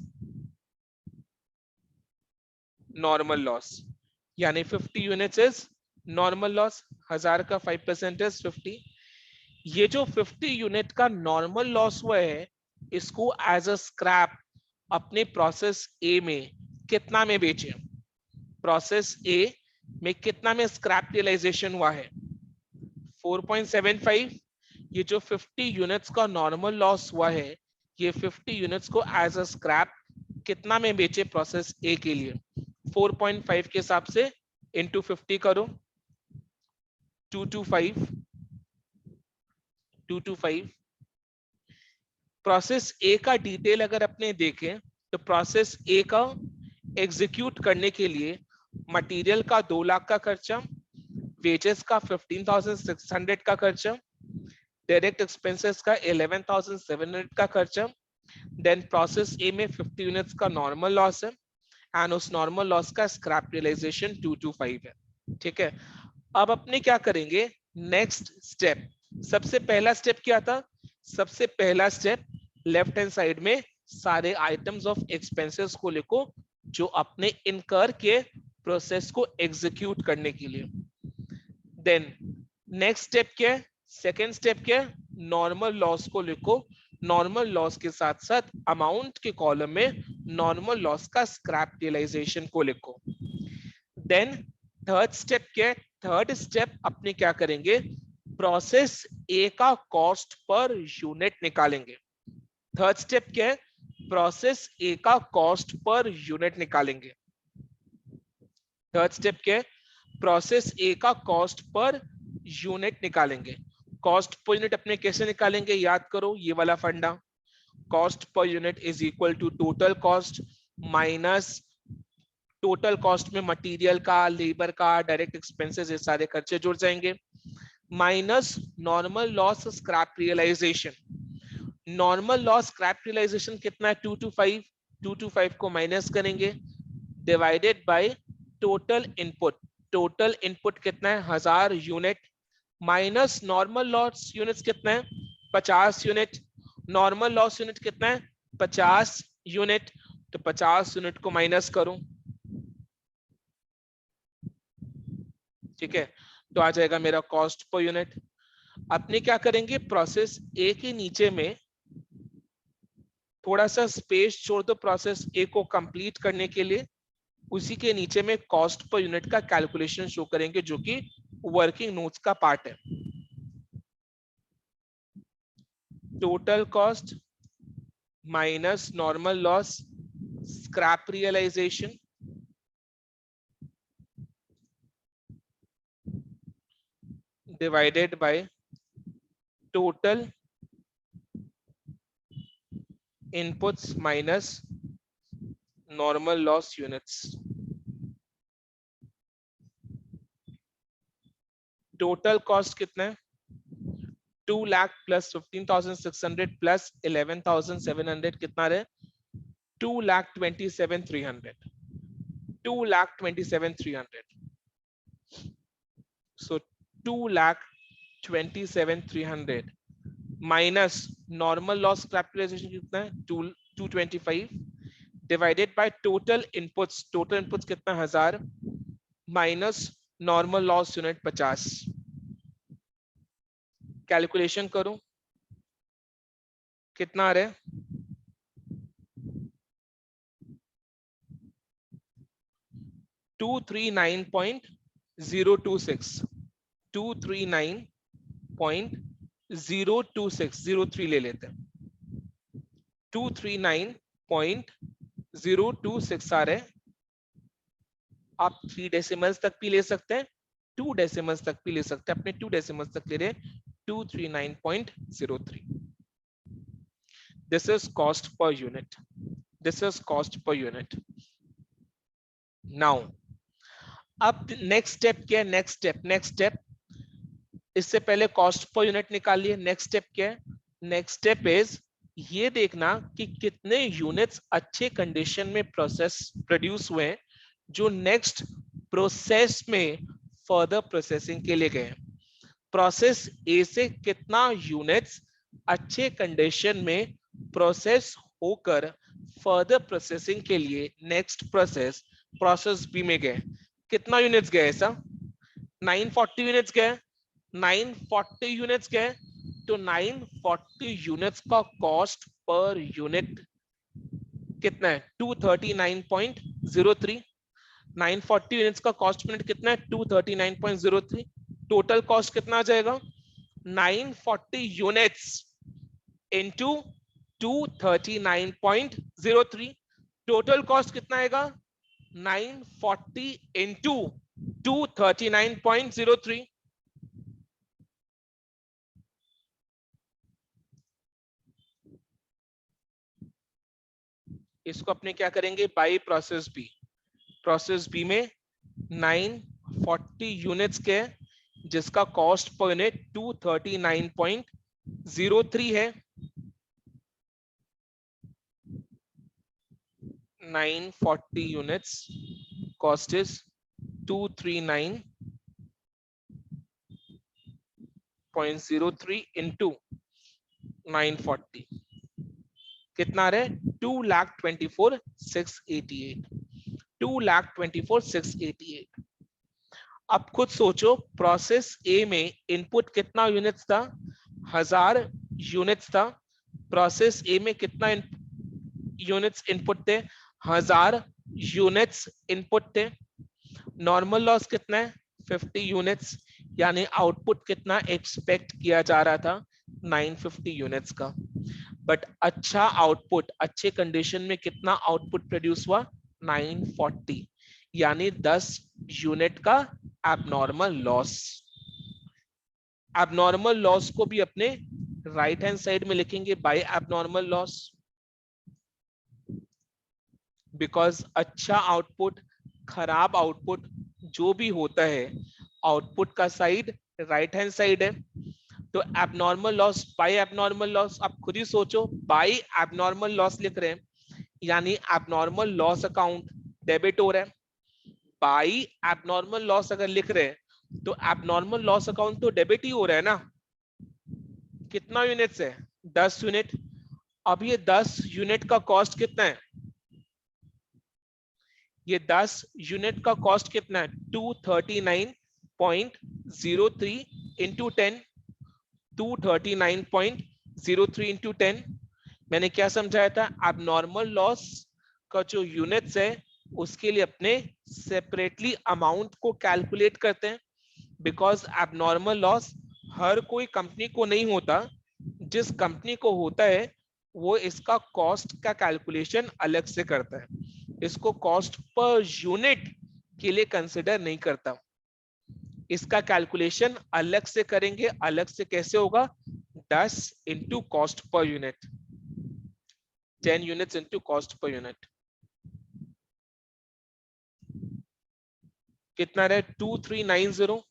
नॉर्मल लॉस, यानी 50 यूनिट्स इज नॉर्मल लॉस। 1000 का 5% इज 50। ये जो 50 यूनिट का नॉर्मल लॉस हुआ है, इसको एज अ स्क्रैप अपने प्रोसेस ए में कितना में बेचे? प्रोसेस ए में कितना में स्क्रैप रियलाइजेशन हुआ है? 4.75। ये जो 50 यूनिट्स का नॉर्मल लॉस हुआ है, ये 50 यूनिट्स को एज अ स्क्रैप कितना में बेचे प्रोसेस ए के लिए? 4.5 के हिसाब से इंटू 50 करो, 225। 225। प्रोसेस ए का डिटेल अगर अपने देखें तो प्रोसेस ए का एग्जीक्यूट करने के लिए मटेरियल का 2 लाख का खर्चा, वेजेस का 15,600 का खर्चा, डायरेक्ट एक्सपेंसेस का 11,700 का खर्चा। देन प्रोसेस ए में 50 यूनिट्स का नॉर्मल लॉस है, एंड उस नॉर्मल लॉस का स्क्रैप रियलाइजेशन 225 है। ठीक है, अब अपने क्या करेंगे? नेक्स्ट स्टेप, सबसे पहला स्टेप क्या था? सबसे पहला स्टेप, लेफ्ट हैंड साइड में सारे आइटम्स ऑफ एक्सपेंसेस को लिखो जो अपने इनकर के प्रोसेस को एग्जीक्यूट करने के लिए। देन नेक्स्ट स्टेप क्या है? सेकेंड स्टेप क्या है? नॉर्मल लॉस को लिखो। नॉर्मल लॉस के साथ साथ अमाउंट के कॉलम में नॉर्मल लॉस का स्क्रैप रियलाइजेशन को लिखो। देन थर्ड स्टेप क्या है? थर्ड स्टेप अपने क्या करेंगे? प्रोसेस ए का कॉस्ट पर यूनिट निकालेंगे। थर्ड स्टेप क्या है? प्रोसेस ए का कॉस्ट पर यूनिट निकालेंगे। थर्ड स्टेप क्या है? प्रोसेस ए का कॉस्ट पर यूनिट निकालेंगे। कॉस्ट पर यूनिट अपने कैसे निकालेंगे? याद करो ये वाला फंडा, cost per unit is equal to total cost minus total cost में मटेरियल का, लेबर का, डायरेक्ट एक्सपेंसेस, ये सारे खर्चे जुड़ जाएंगे, minus normal loss scrap realisation. Normal loss scrap realisation कितना है? 225। 225 को माइनस करेंगे, divided by total input. Total input कितना है? 1000 unit, minus normal loss units कितना है? 50 यूनिट। नॉर्मल लॉस यूनिट कितना है? 50 यूनिट। तो 50 यूनिट को माइनस करो, ठीक है, तो आ जाएगा मेरा कॉस्ट पर यूनिट। अपने क्या करेंगे? प्रोसेस ए के नीचे में थोड़ा सा स्पेस छोड़ दो प्रोसेस ए को कंप्लीट करने के लिए, उसी के नीचे में कॉस्ट पर यूनिट का कैलकुलेशन शो करेंगे, जो कि वर्किंग नोट्स का पार्ट है। Total cost minus normal loss scrap realisation divided by total inputs minus normal loss units. Total cost कितना है? 2 लाख प्लस 15,600 प्लस 11,700 कितना रहे? 2,27,300। 2,27,300. So 2,27,300 minus normal loss capitalisation कितना है 225 डिवाइडेड बाय टोटल इनपुट्स कितना 1000 minus normal loss unit 50. Calculation करो कितना आ रहा है 239.026 239.026 03 ले लेते हैं 239.026 आ रहे हैं. आप 3 डेसिमल्स तक भी ले सकते हैं 2 डेसिमल्स तक भी ले सकते हैं अपने 2 डेसिमल्स तक ले रहे 239.03. This is cost per unit. This is cost per unit. Now अब नेक्स्ट स्टेप क्या है नेक्स्ट स्टेप इससे पहले कॉस्ट पर यूनिट निकालिए. नेक्स्ट स्टेप क्या है नेक्स्ट स्टेप इज ये देखना कि कितने यूनिट्स अच्छे कंडीशन में प्रोड्यूस हुए हैं जो नेक्स्ट प्रोसेस में फर्दर प्रोसेसिंग के लिए गए. प्रोसेस ए से कितना यूनिट्स अच्छे कंडीशन में प्रोसेस होकर फर्दर प्रोसेसिंग के लिए नेक्स्ट प्रोसेस बी में गए. कितना यूनिट्स गए ऐसा 940 यूनिट्स गए 940 यूनिट्स गए. तो 940 यूनिट्स का कॉस्ट पर यूनिट कितना है 239.03. 940 यूनिट्स का कॉस्ट पर यूनिट कितना है 239.03. टोटल कॉस्ट कितना आ जाएगा 940 यूनिट्स इनटू 239.03. टोटल कॉस्ट कितना आएगा 940 into 239.03. इसको अपने क्या करेंगे बाई प्रोसेस बी में 940 यूनिट्स के जिसका कॉस्ट पर यूनिट 239.03 है. 940 units cost is 239.03 into 940 कितना रहे 2,24,688. 2,24,688. अब खुद सोचो प्रोसेस ए में इनपुट कितना यूनिट्स था 1000 यूनिट्स था. प्रोसेस ए में कितना यूनिट्स इनपुट थे 1000 यूनिट्स इनपुट थे. नॉर्मल लॉस कितना है 50 यूनिट्स यानी आउटपुट कितना एक्सपेक्ट किया जा रहा था 950 यूनिट्स का. बट अच्छा आउटपुट अच्छे कंडीशन में कितना आउटपुट प्रोड्यूस हुआ 940 यानी 10 यूनिट का एबनॉर्मल लॉस. एबनॉर्मल लॉस को भी अपने राइट हैंड साइड में लिखेंगे बाय एबनॉर्मल लॉस बिकॉज अच्छा आउटपुट खराब आउटपुट जो भी होता है आउटपुट का साइड राइट हैंड साइड है. तो abnormal loss by abnormal loss आप खुद ही सोचो बाय एबनॉर्मल लॉस लिख रहे हैं यानी एबनॉर्मल लॉस अकाउंट डेबिट हो रहा है. बाय एबनॉर्मल लॉस अगर लिख रहे हैं तो एबनॉर्मल लॉस अकाउंट तो डेबिट ही हो रहा है ना. कितना यूनिट्स है 10 यूनिट. अब ये 10 यूनिट का कॉस्ट कितना है ये 10 यूनिट का कॉस्ट कितना है 239.03 इंटू 10. 239.03 इंटू 10 मैंने क्या समझाया था एबनॉर्मल लॉस का जो यूनिट्स है उसके लिए अपने सेपरेटली अमाउंट को कैलकुलेट करते हैं बिकॉज एबनॉर्मल लॉस हर कोई कंपनी को नहीं होता. जिस कंपनी को होता है वो इसका कॉस्ट का कैलकुलेशन अलग से करता है. इसको कॉस्ट पर यूनिट के लिए कंसिडर नहीं करता. इसका कैलकुलेशन अलग से करेंगे. अलग से कैसे होगा 10 into cost per unit 10 units into cost per unit कितना रहे 2390.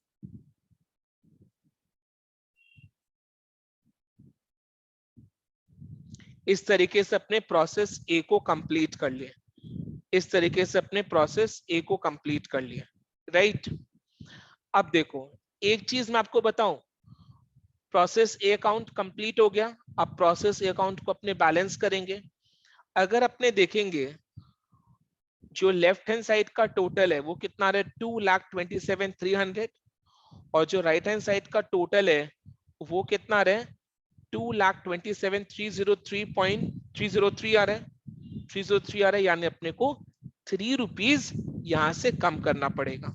इस तरीके से अपने प्रोसेस ए को कंप्लीट कर लिए. इस तरीके से अपने प्रोसेस ए को कंप्लीट कर लिया, राइट। अब देखो एक चीज मैं आपको बताऊं, प्रोसेस ए अकाउंट कंप्लीट हो गया। अब प्रोसेस ए अकाउंट को अपने बैलेंस करेंगे। अगर अपने देखेंगे जो लेफ्ट हैंड साइड का टोटल है वो कितना रहा है, 2,27,300, और जो राइट हैंड साइड का टोटल है वो कितना रहा है, 2,27,303.303 आ रहा है, 303 आ रहा है, यानी अपने को ₹3 यहां से कम करना पड़ेगा।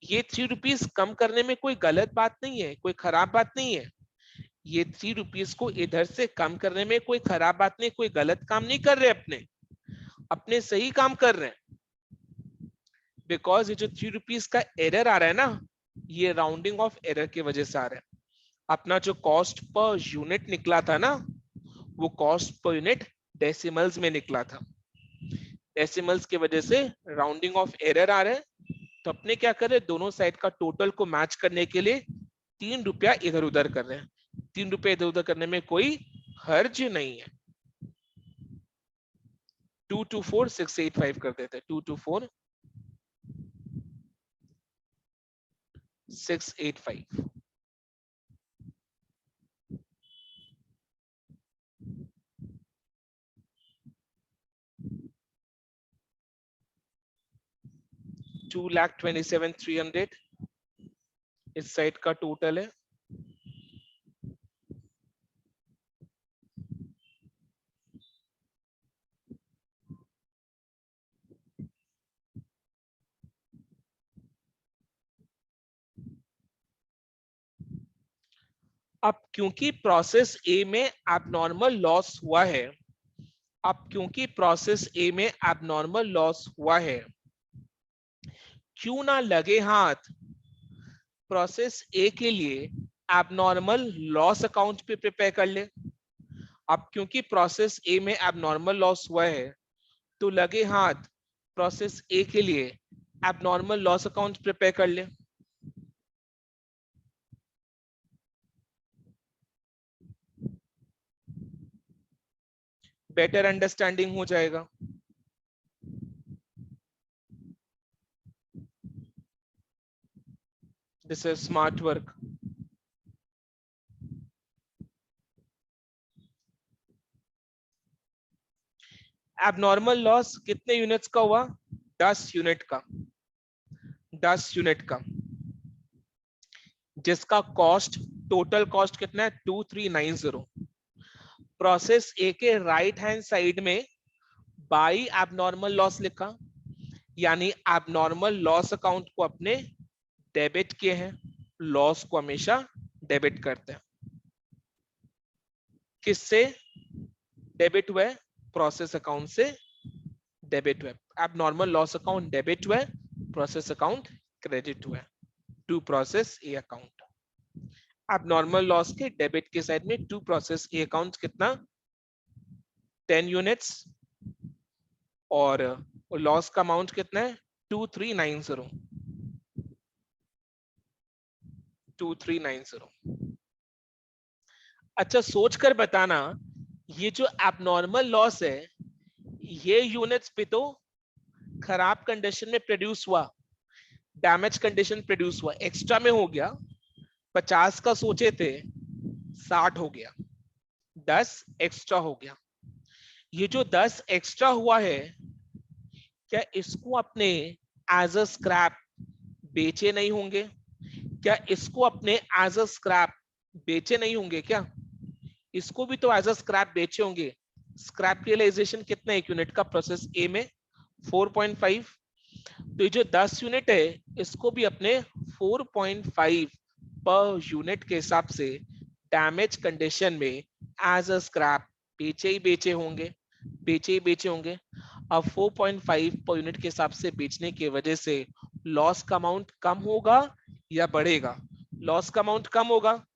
ये ₹3 कम करने में कोई गलत बात नहीं है, कोई खराब बात नहीं है। ये ₹3 को इधर से कम करने में कोई खराब बात नहीं, कोई गलत काम नहीं कर रहे, अपने सही काम कर रहे हैं। बिकॉज ये जो ₹3 का एरर आ रहा है ना, ये राउंडिंग ऑफ एरर की वजह से आ रहा है। अपना जो कॉस्ट पर यूनिट निकला था ना, वो कॉस्ट पर यूनिट डेसिमल्स में निकला था। डेसिमल्स की वजह से राउंडिंग ऑफ एरर आ रहा है। तो अपने क्या कर रहे हैं, दोनों साइड का टोटल को मैच करने के लिए ₹3 इधर उधर कर रहे हैं। ₹3 इधर उधर करने में कोई हर्ज नहीं है। 224,685 कर देते हैं, 224,685। $2,27,300 इस साइड का टोटल है। अब क्योंकि प्रोसेस ए में एबनॉर्मल लॉस हुआ है, क्यों ना लगे हाथ प्रोसेस ए के लिए एबनॉर्मल लॉस अकाउंट पे प्रिपेयर कर ले। अब क्योंकि प्रोसेस ए में एबनॉर्मल लॉस हुआ है, तो लगे हाथ प्रोसेस ए के लिए एबनॉर्मल लॉस अकाउंट प्रिपेयर कर ले। बेटर अंडरस्टैंडिंग हो जाएगा। This is smart work. Abnormal loss कितने यूनिट्स का हुआ, 10 यूनिट का, 10 यूनिट का, जिसका कॉस्ट, टोटल कॉस्ट कितना है, 2390। प्रोसेस ए के राइट हैंड साइड में बाई एबनॉर्मल लॉस लिखा, यानी एबनॉर्मल लॉस अकाउंट को अपने डेबिट किए हैं। लॉस को हमेशा डेबिट करते हैं। किससे डेबिट हुआ, प्रोसेस अकाउंट से डेबिट हुआ। एबनॉर्मल लॉस अकाउंट डेबिट हुआ, प्रोसेस अकाउंट क्रेडिट हुआ to process A account. Abnormal loss के डेबिट के साइड में टू प्रोसेस ए अकाउंट कितना, 10 यूनिट्स, और लॉस का अमाउंट कितना है, 2390, 2390। अच्छा सोच कर बताना, ये जो एबनॉर्मल लॉस है, ये यूनिट्स पे तो खराब कंडीशन में प्रोड्यूस हुआ, डैमेज कंडीशन प्रोड्यूस हुआ, एक्स्ट्रा में हो गया। 50 का सोचे थे, 60 हो गया, 10 एक्स्ट्रा हो गया। ये जो 10 एक्स्ट्रा हुआ है, क्या इसको अपने एज अ स्क्रैप बेचे नहीं होंगे? क्या इसको अपने एज अ स्क्रैप बेचे नहीं होंगे क्या? इसको भी तो एज अ स्क्रैप बेचे होंगे। स्क्रैप रियलाइजेशन कितना एक यूनिट का प्रोसेस ए में, 4.5। तो ये जो 10 यूनिट है, इसको भी अपने 4.5 पर यूनिट के हिसाब से डैमेज कंडीशन में एज अ स्क्रैप बेचे ही बेचे होंगे, बेचे ही बेचे होंगे। अब 4.5 पर यूनिट के हिसाब से बेचने की वजह से लॉस का अमाउंट कम होगा या बढ़ेगा? लॉस का अमाउंट कम होगा।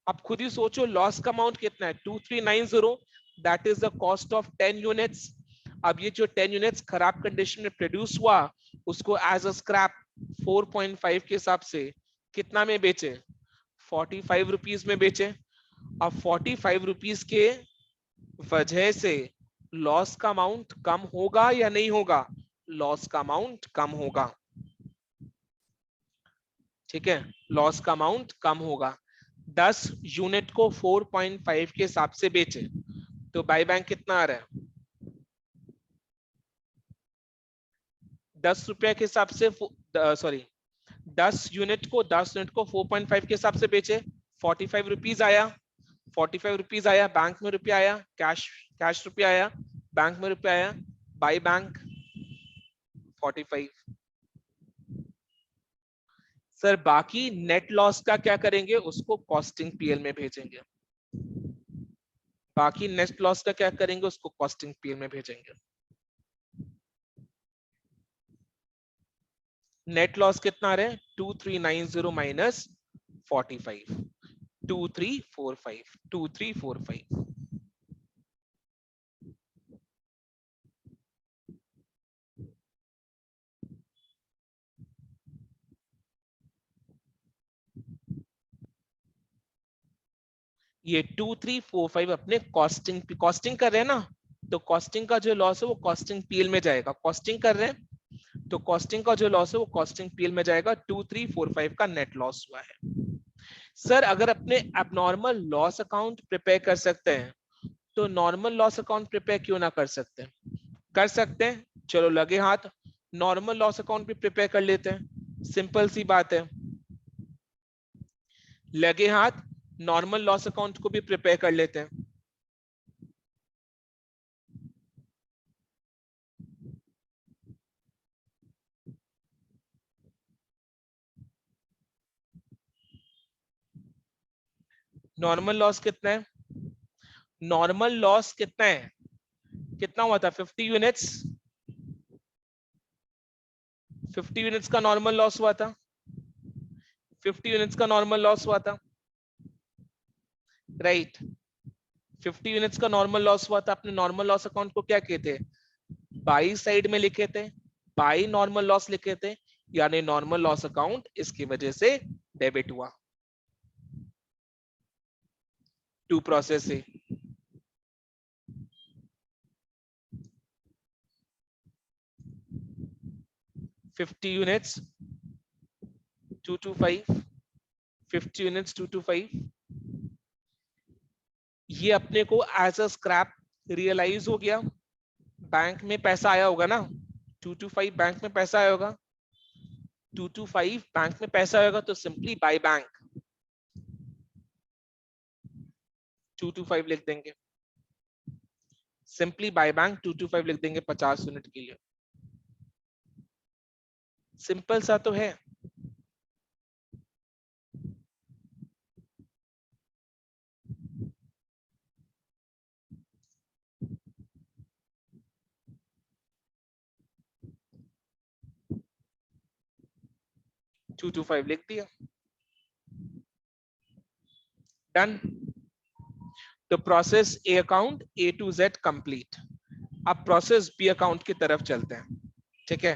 अब खुद ही सोचो लॉस का अमाउंट कितना है, 2390, that is the cost of 10 units. अब ये जो 10 यूनिट्स खराब कंडीशन में प्रोड्यूस हुआ, उसको एज अ स्क्रैप 4.5 के हिसाब से कितना में बेचे, 45 रुपीज में बेचे। अब 45 रुपीज के वजह से लॉस का अमाउंट कम होगा या नहीं होगा? लॉस का अमाउंट कम होगा। ठीक है, लॉस का अमाउंट कम होगा। 10 यूनिट को 4.5 के हिसाब से बेचे तो बाई बैंक कितना आ रहा है? 10 रुपए के हिसाब से, सॉरी 10 यूनिट को 4.5 के हिसाब से बेचे, 45 रुपीज आया। 45 रुपीज आया, बैंक में रुपया आया, कैश कैश रुपया आया, बैंक में रुपया आया, बाई बैंक 45। सर बाकी नेट लॉस का क्या करेंगे? उसको कॉस्टिंग पीएल में भेजेंगे। बाकी नेट लॉस का क्या करेंगे? उसको कॉस्टिंग पीएल में भेजेंगे। नेट लॉस कितना आ रहा है? 2390 माइनस 45, 2345, 2345। ये 2345 अपने कॉस्टिंग कर रहे हैं ना, तो कॉस्टिंग का जो लॉस है वो कॉस्टिंग पीएल में जाएगा। कॉस्टिंग कर रहे हैं तो कॉस्टिंग का जो लॉस है वो कॉस्टिंग पीएल में जाएगा। 2345 का नेट लॉस हुआ है। सर अगर अपने एबनॉर्मल लॉस अकाउंट प्रिपेयर कर सकते हैं तो नॉर्मल लॉस अकाउंट प्रिपेयर क्यों ना कर सकते हैं? कर सकते हैं, चलो लगे हाथ नॉर्मल लॉस अकाउंट भी प्रिपेयर कर लेते हैं। सिंपल सी बात है, लगे हाथ नॉर्मल लॉस अकाउंट को भी प्रिपेयर कर लेते हैं। नॉर्मल लॉस कितना है? नॉर्मल लॉस कितना है? कितना हुआ था? 50 यूनिट्स। 50 यूनिट्स का नॉर्मल लॉस हुआ था। 50 यूनिट्स का नॉर्मल लॉस हुआ था, राइट। 50 यूनिट्स का नॉर्मल लॉस हुआ था। अपने नॉर्मल लॉस अकाउंट को क्या कहते हैं? बाई साइड में लिखे थे, बाई नॉर्मल लॉस लिखे थे, यानी नॉर्मल लॉस अकाउंट इसकी वजह से डेबिट हुआ। टू प्रोसेस से 50 यूनिट्स 225, 50 यूनिट्स 225, ये अपने को एज अ स्क्रैप रियलाइज हो गया। बैंक में पैसा आया होगा ना, 225 बैंक में पैसा आया होगा, 225 बैंक में पैसा आएगा तो सिंपली बाय बैंक 225 लिख देंगे। सिंपली बाय बैंक 225 लिख देंगे 50 यूनिट के लिए। सिंपल सा तो है। टू टू फाइव लिख दिया, डन। तो process A account A to Z complete. अब प्रोसेस बी अकाउंट की तरफ चलते हैं। ठीक है,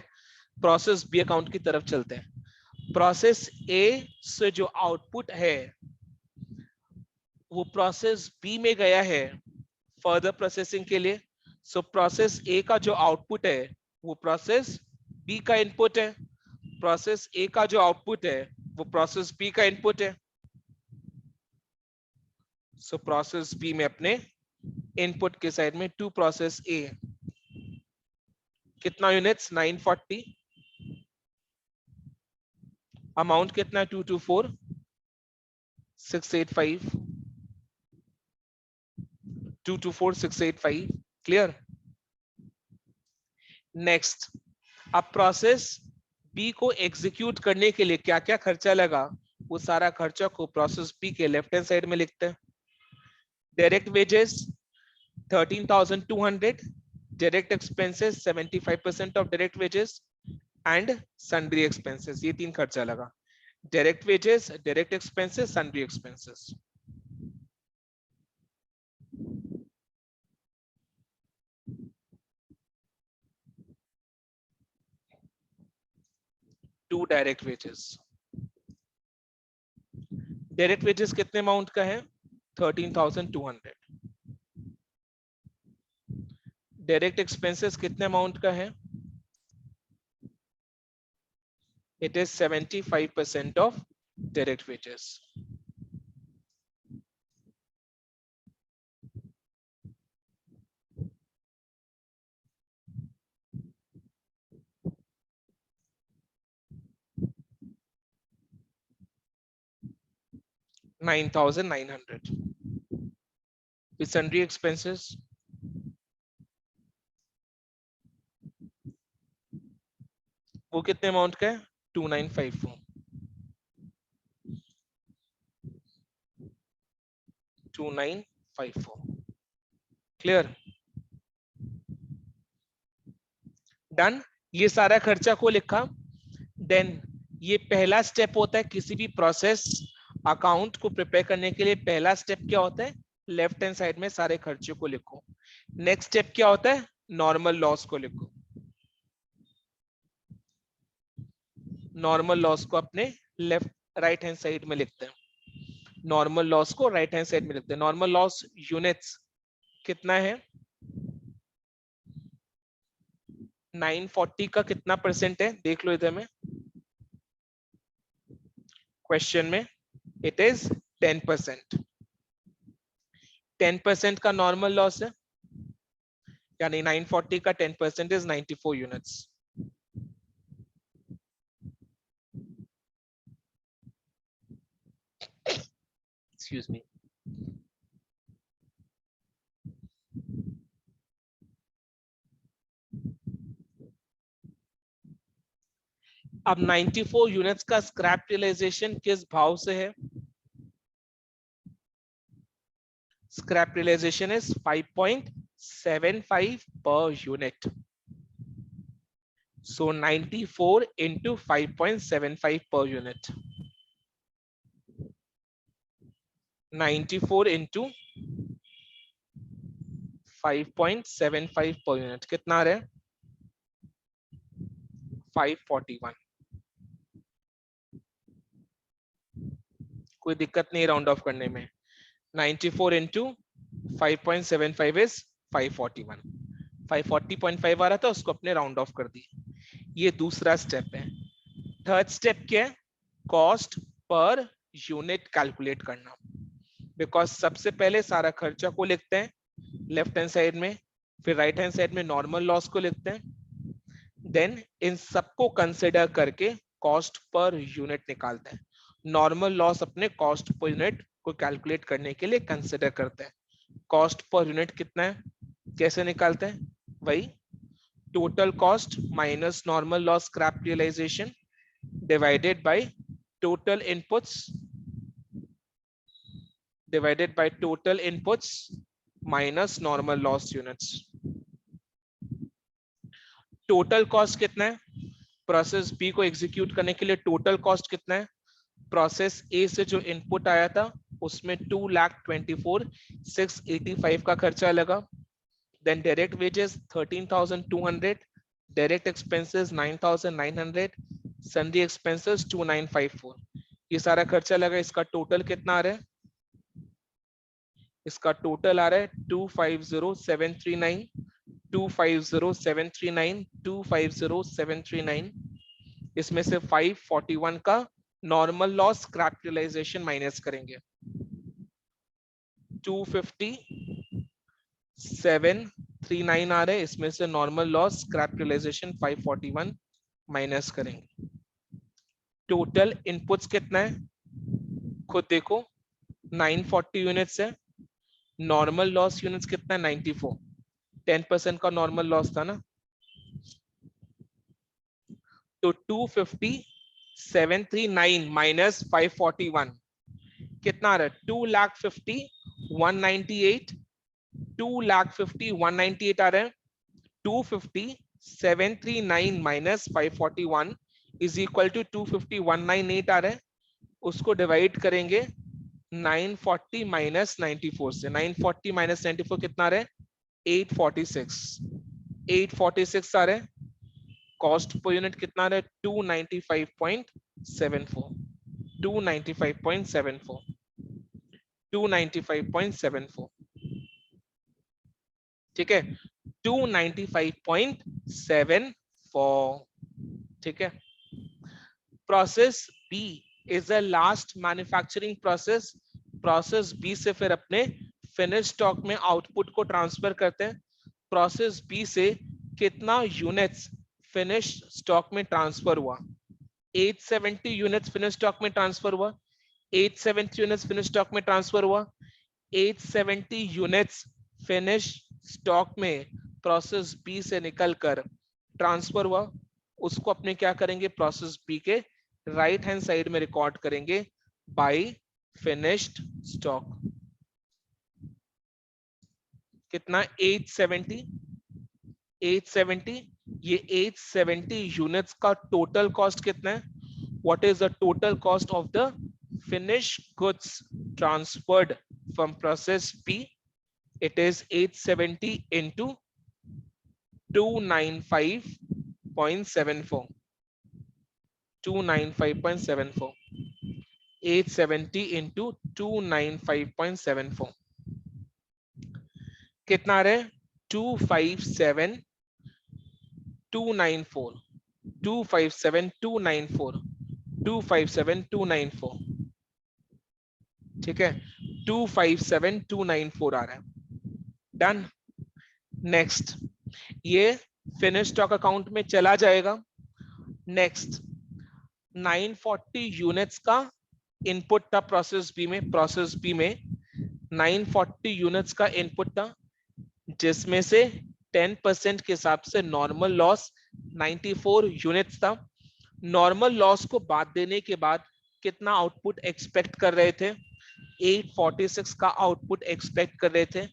प्रोसेस बी अकाउंट की तरफ चलते हैं। प्रोसेस ए से जो आउटपुट है वो प्रोसेस बी में गया है फर्दर प्रोसेसिंग के लिए। सो प्रोसेस ए का जो आउटपुट है वो प्रोसेस बी का इनपुट है। प्रोसेस ए का जो आउटपुट है वो प्रोसेस बी का इनपुट है। सो प्रोसेस बी में अपने इनपुट के साइड में टू प्रोसेस ए, कितना यूनिट्स? 940, अमाउंट कितना है? 224685, 224685, क्लियर। नेक्स्ट, अब प्रोसेस बी को एग्जीक्यूट करने के लिए क्या क्या खर्चा लगा वो सारा खर्चा को प्रोसेस बी के लेफ्ट हैंड साइड में लिखते हैं। Direct wages 13,200, direct expenses 75% of direct wages and sundry expenses, ये तीन खर्चा लगा। Direct wages, direct expenses, sundry expenses. To direct wages. Direct wages कितने अमाउंट का है? 13,200। डायरेक्ट एक्सपेंसेस कितने अमाउंट का है? It is 75% of direct wages. $9,900. Sundry expenses, वो कितने अमाउंट का है? 2954. 2954. क्लियर? डन. ये सारा खर्चा को लिखा. देन ये पहला स्टेप होता है किसी भी प्रोसेस अकाउंट को प्रिपेयर करने के लिए. पहला स्टेप क्या होता है? लेफ्ट हैंड साइड में सारे खर्चों को लिखो. नेक्स्ट स्टेप क्या होता है? नॉर्मल लॉस को लिखो. नॉर्मल लॉस को अपने लेफ्ट राइट हैंड साइड में लिखते हैं. नॉर्मल लॉस को राइट हैंड साइड में लिखते हैं. नॉर्मल लॉस यूनिट्स कितना है? 940 का कितना परसेंट है? देख लो इधर में क्वेश्चन में. It is 10%. 10% का नॉर्मल लॉस है, यानी 940 का 10% इज 94 यूनिट्स. Excuse me. अब 94 यूनिट्स का स्क्रैप रियलाइजेशन किस भाव से है? Scrap realisation is 5.75 per unit. So 94 into 5.75 per unit. 94 into 5.75 per unit कितना आ रहा है? 541. कोई दिक्कत नहीं राउंड ऑफ करने में. 94 into 5.75 is 541. 540.5 आ रहा था, उसको अपने राउंड ऑफ कर दी. ये दूसरा स्टेप है. थर्ड स्टेप क्या है? कॉस्ट पर यूनिट कैलकुलेट करना. बिकॉज सबसे पहले सारा खर्चा को लिखते हैं लेफ्ट हैंड साइड में, फिर राइट हैंड साइड में नॉर्मल लॉस को लिखते हैं. देन इन सबको कंसिडर करके कॉस्ट पर यूनिट निकालते हैं. नॉर्मल लॉस अपने कॉस्ट पर यूनिट को कैलकुलेट करने के लिए कंसिडर करते हैं. कॉस्ट पर यूनिट कितना है? कैसे निकालते हैं? वही total cost minus normal loss scrap realisation divided by total inputs divided by total inputs minus normal loss units. Total cost कितना है? प्रोसेस बी को एग्जीक्यूट करने के लिए टोटल कॉस्ट कितना है? प्रोसेस ए से जो इनपुट आया था उसमें 2,24,685 का खर्चा लगा. Then direct wages 13,200, direct expenses 9,900, sundry expenses 2,954. ये सारा खर्चा लगा. इसका टोटल कितना आ रहा है? इसका टोटल आ रहा है 250,739, 250,739, 250,739. इसमें से 541 का normal loss scrap realisation minus करेंगे. 250,739 आ रहे हैं, इसमें से normal loss scrap realisation 541 minus करेंगे. टोटल इनपुट्स कितना है? खुद देखो, 940 यूनिट्स है. नॉर्मल लॉस यूनिट्स कितना है? 94. 10% का नॉर्मल लॉस था ना, तो 250,739 माइनस 541 कितना आ रहा है? 2,50,198. 2,50,198 आ रहा है. 250,739 माइनस 541 इज इक्वल टू 250,198 आ रहा है. उसको डिवाइड करेंगे 940 माइनस 94 से. 940 माइनस 94 कितना आ रहा है? 846. 846 आ रहा है. कॉस्ट पर यूनिट कितना आ रहा है? 295.74. 295.74. 295.74. ठीक है, 295.74. ठीक है. Process B is the last manufacturing process. Process B से फिर अपने फिनिश स्टॉक में आउटपुट को ट्रांसफर करते हैं। प्रोसेस बी से कितना यूनिट्स फिनिश स्टॉक में ट्रांसफर हुआ? 870 यूनिट्स फिनिश स्टॉक में ट्रांसफर हुआ। 870 यूनिट्स फिनिश स्टॉक में ट्रांसफर हुआ। 870 यूनिट्स फिनिश स्टॉक में प्रोसेस बी से निकलकर ट्रांसफर हुआ। उसको अपने क्या करेंगे? प्रोसेस बी के राइट हैंड साइड में रिकॉर्ड करेंगे बाय फिनिश्ड स्टॉक। कितना? 870। 870, ये 870 यूनिट्स का टोटल कॉस्ट कितना है? What is the total cost of the finish goods transferred from process B? It is 870 into 295.74. 295.74, 870 into 295.74 कितना रहे? 257,294, 257,294, 257,294, ठीक है, 257,294 आ रहा है। डन। नेक्स्ट, ये फिनिश स्टॉक अकाउंट में चला जाएगा। नेक्स्ट, 940 यूनिट्स का इनपुट था प्रोसेस बी में। प्रोसेस बी में 940 यूनिट्स का इनपुट था, जिसमें से 10% के हिसाब से नॉर्मल लॉस 94 यूनिट्स था। नॉर्मल लॉस को बात देने के बाद कितना आउटपुट एक्सपेक्ट कर रहे थे? 846 का आउटपुट एक्सपेक्ट कर रहे थे,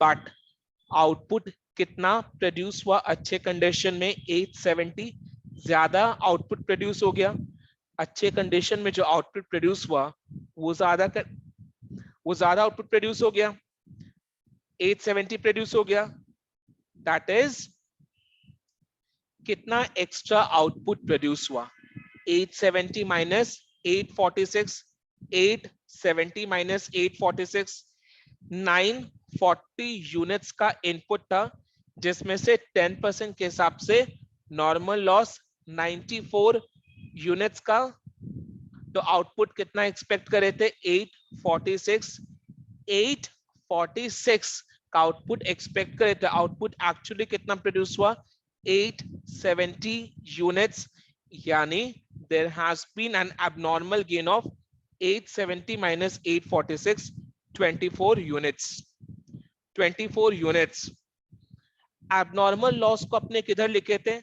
बट आउटपुट कितना प्रोड्यूस हुआ अच्छे कंडीशन में? 870। ज्यादा आउटपुट प्रोड्यूस हो गया। अच्छे कंडीशन में जो आउटपुट प्रोड्यूस हुआ वो ज्यादा आउटपुट प्रोड्यूस हो गया, 870 प्रोड्यूस हो गया। दैट इज कितना एक्स्ट्रा आउटपुट प्रोड्यूस हुआ? 870 माइनस 846, 870 माइनस 846, 940 यूनिट्स का इनपुट था, जिसमें से 10% के हिसाब से नॉर्मल लॉस 94 यूनिट्स का। तो आउटपुट कितना एक्सपेक्ट करे थे? 846। 846 का आउटपुट एक्सपेक्ट करे थे। आउटपुट एक्चुअली कितना प्रोड्यूस हुआ? 870 यूनिट्स, यानी there has been an abnormal gain of 870 minus 846, 24 units। 24 units. Abnormal loss को अपने किधर लिखे थे?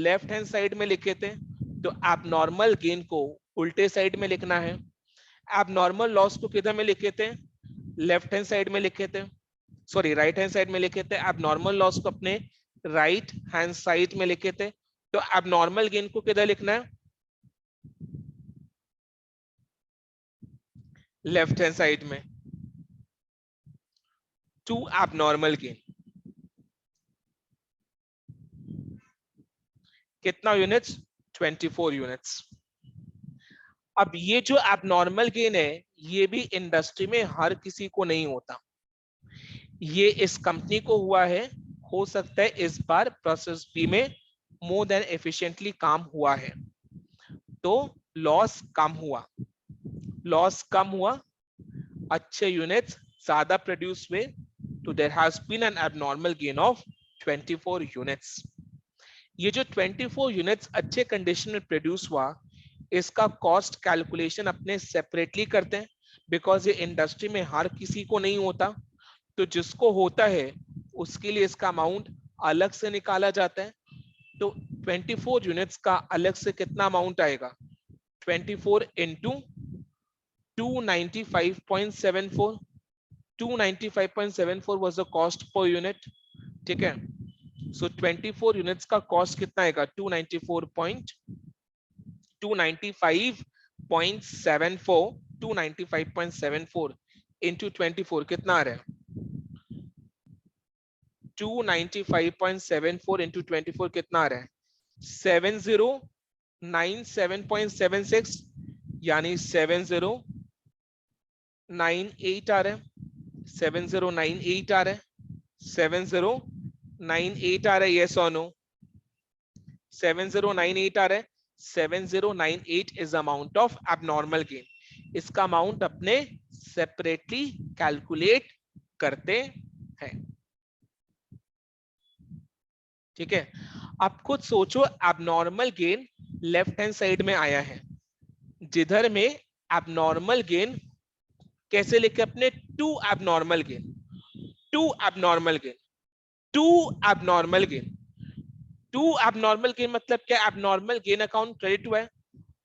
लेफ्ट हैंड साइड में लिखे थे। तो एबनॉर्मल गेन को उल्टे साइड में लिखना है। एबनॉर्मल लॉस को किधर में लिखे थे? लेफ्ट हैंड साइड में लिखे थे, सॉरी राइट हैंड साइड में लिखे थे। एबनॉर्मल लॉस को अपने राइट हैंड साइड में लिखे थे। तो एबनॉर्मल गेन को किधर लिखना है? लेफ्ट हैंड साइड में। टू एबनॉर्मल गेन कितना यूनिट्स? 24 यूनिट्स। अब ये जो एबनॉर्मल गेन है, ये भी इंडस्ट्री में हर किसी को नहीं होता। ये इस कंपनी को हुआ है, हो सकता है इस बार प्रोसेस बी में मोर देन एफिशिएंटली काम हुआ है, तो लॉस कम हुआ। लॉस कम हुआ, अच्छे यूनिट्स ज्यादा प्रोड्यूस हुए, तो there has been an abnormal gain of 24 units. ये जो 24 यूनिट्स अच्छे कंडीशन में प्रोड्यूस हुआ, इसका कॉस्ट कैलकुलेशन अपने सेपरेटली करते हैं, बिकॉज ये इंडस्ट्री में हर किसी को नहीं होता। तो जिसको होता है उसके लिए इसका अमाउंट अलग से निकाला जाता है। तो 24 यूनिट्स का अलग से कितना अमाउंट आएगा? 24 into 295.74। 295.74 was the cost per unit, ठीक है। सो 24 यूनिट्स का कॉस्ट कितना आएगा? 295.74, 295.74 इंटू 24 कितना आ रहा है? 295.74 इंटू 24 कितना आ रहा है? 7097.76, यानी 7098 आ रहा है। 7098 आ रहा है। 7098 आ रहा है, यस और नो? 7098 आ रहा है। 7098 is amount of abnormal gain. इसका अमाउंट अपने सेपरेटली कैलकुलेट करते हैं। ठीक है, आप खुद सोचो, abnormal gain left hand side में आया है, जिधर में एबनॉर्मल गेन कैसे लिखे अपने, to abnormal gain, to abnormal gain, to abnormal gain, to abnormal gain मतलब क्या, एबनॉर्मल गेन अकाउंट क्रेडिट हुआ है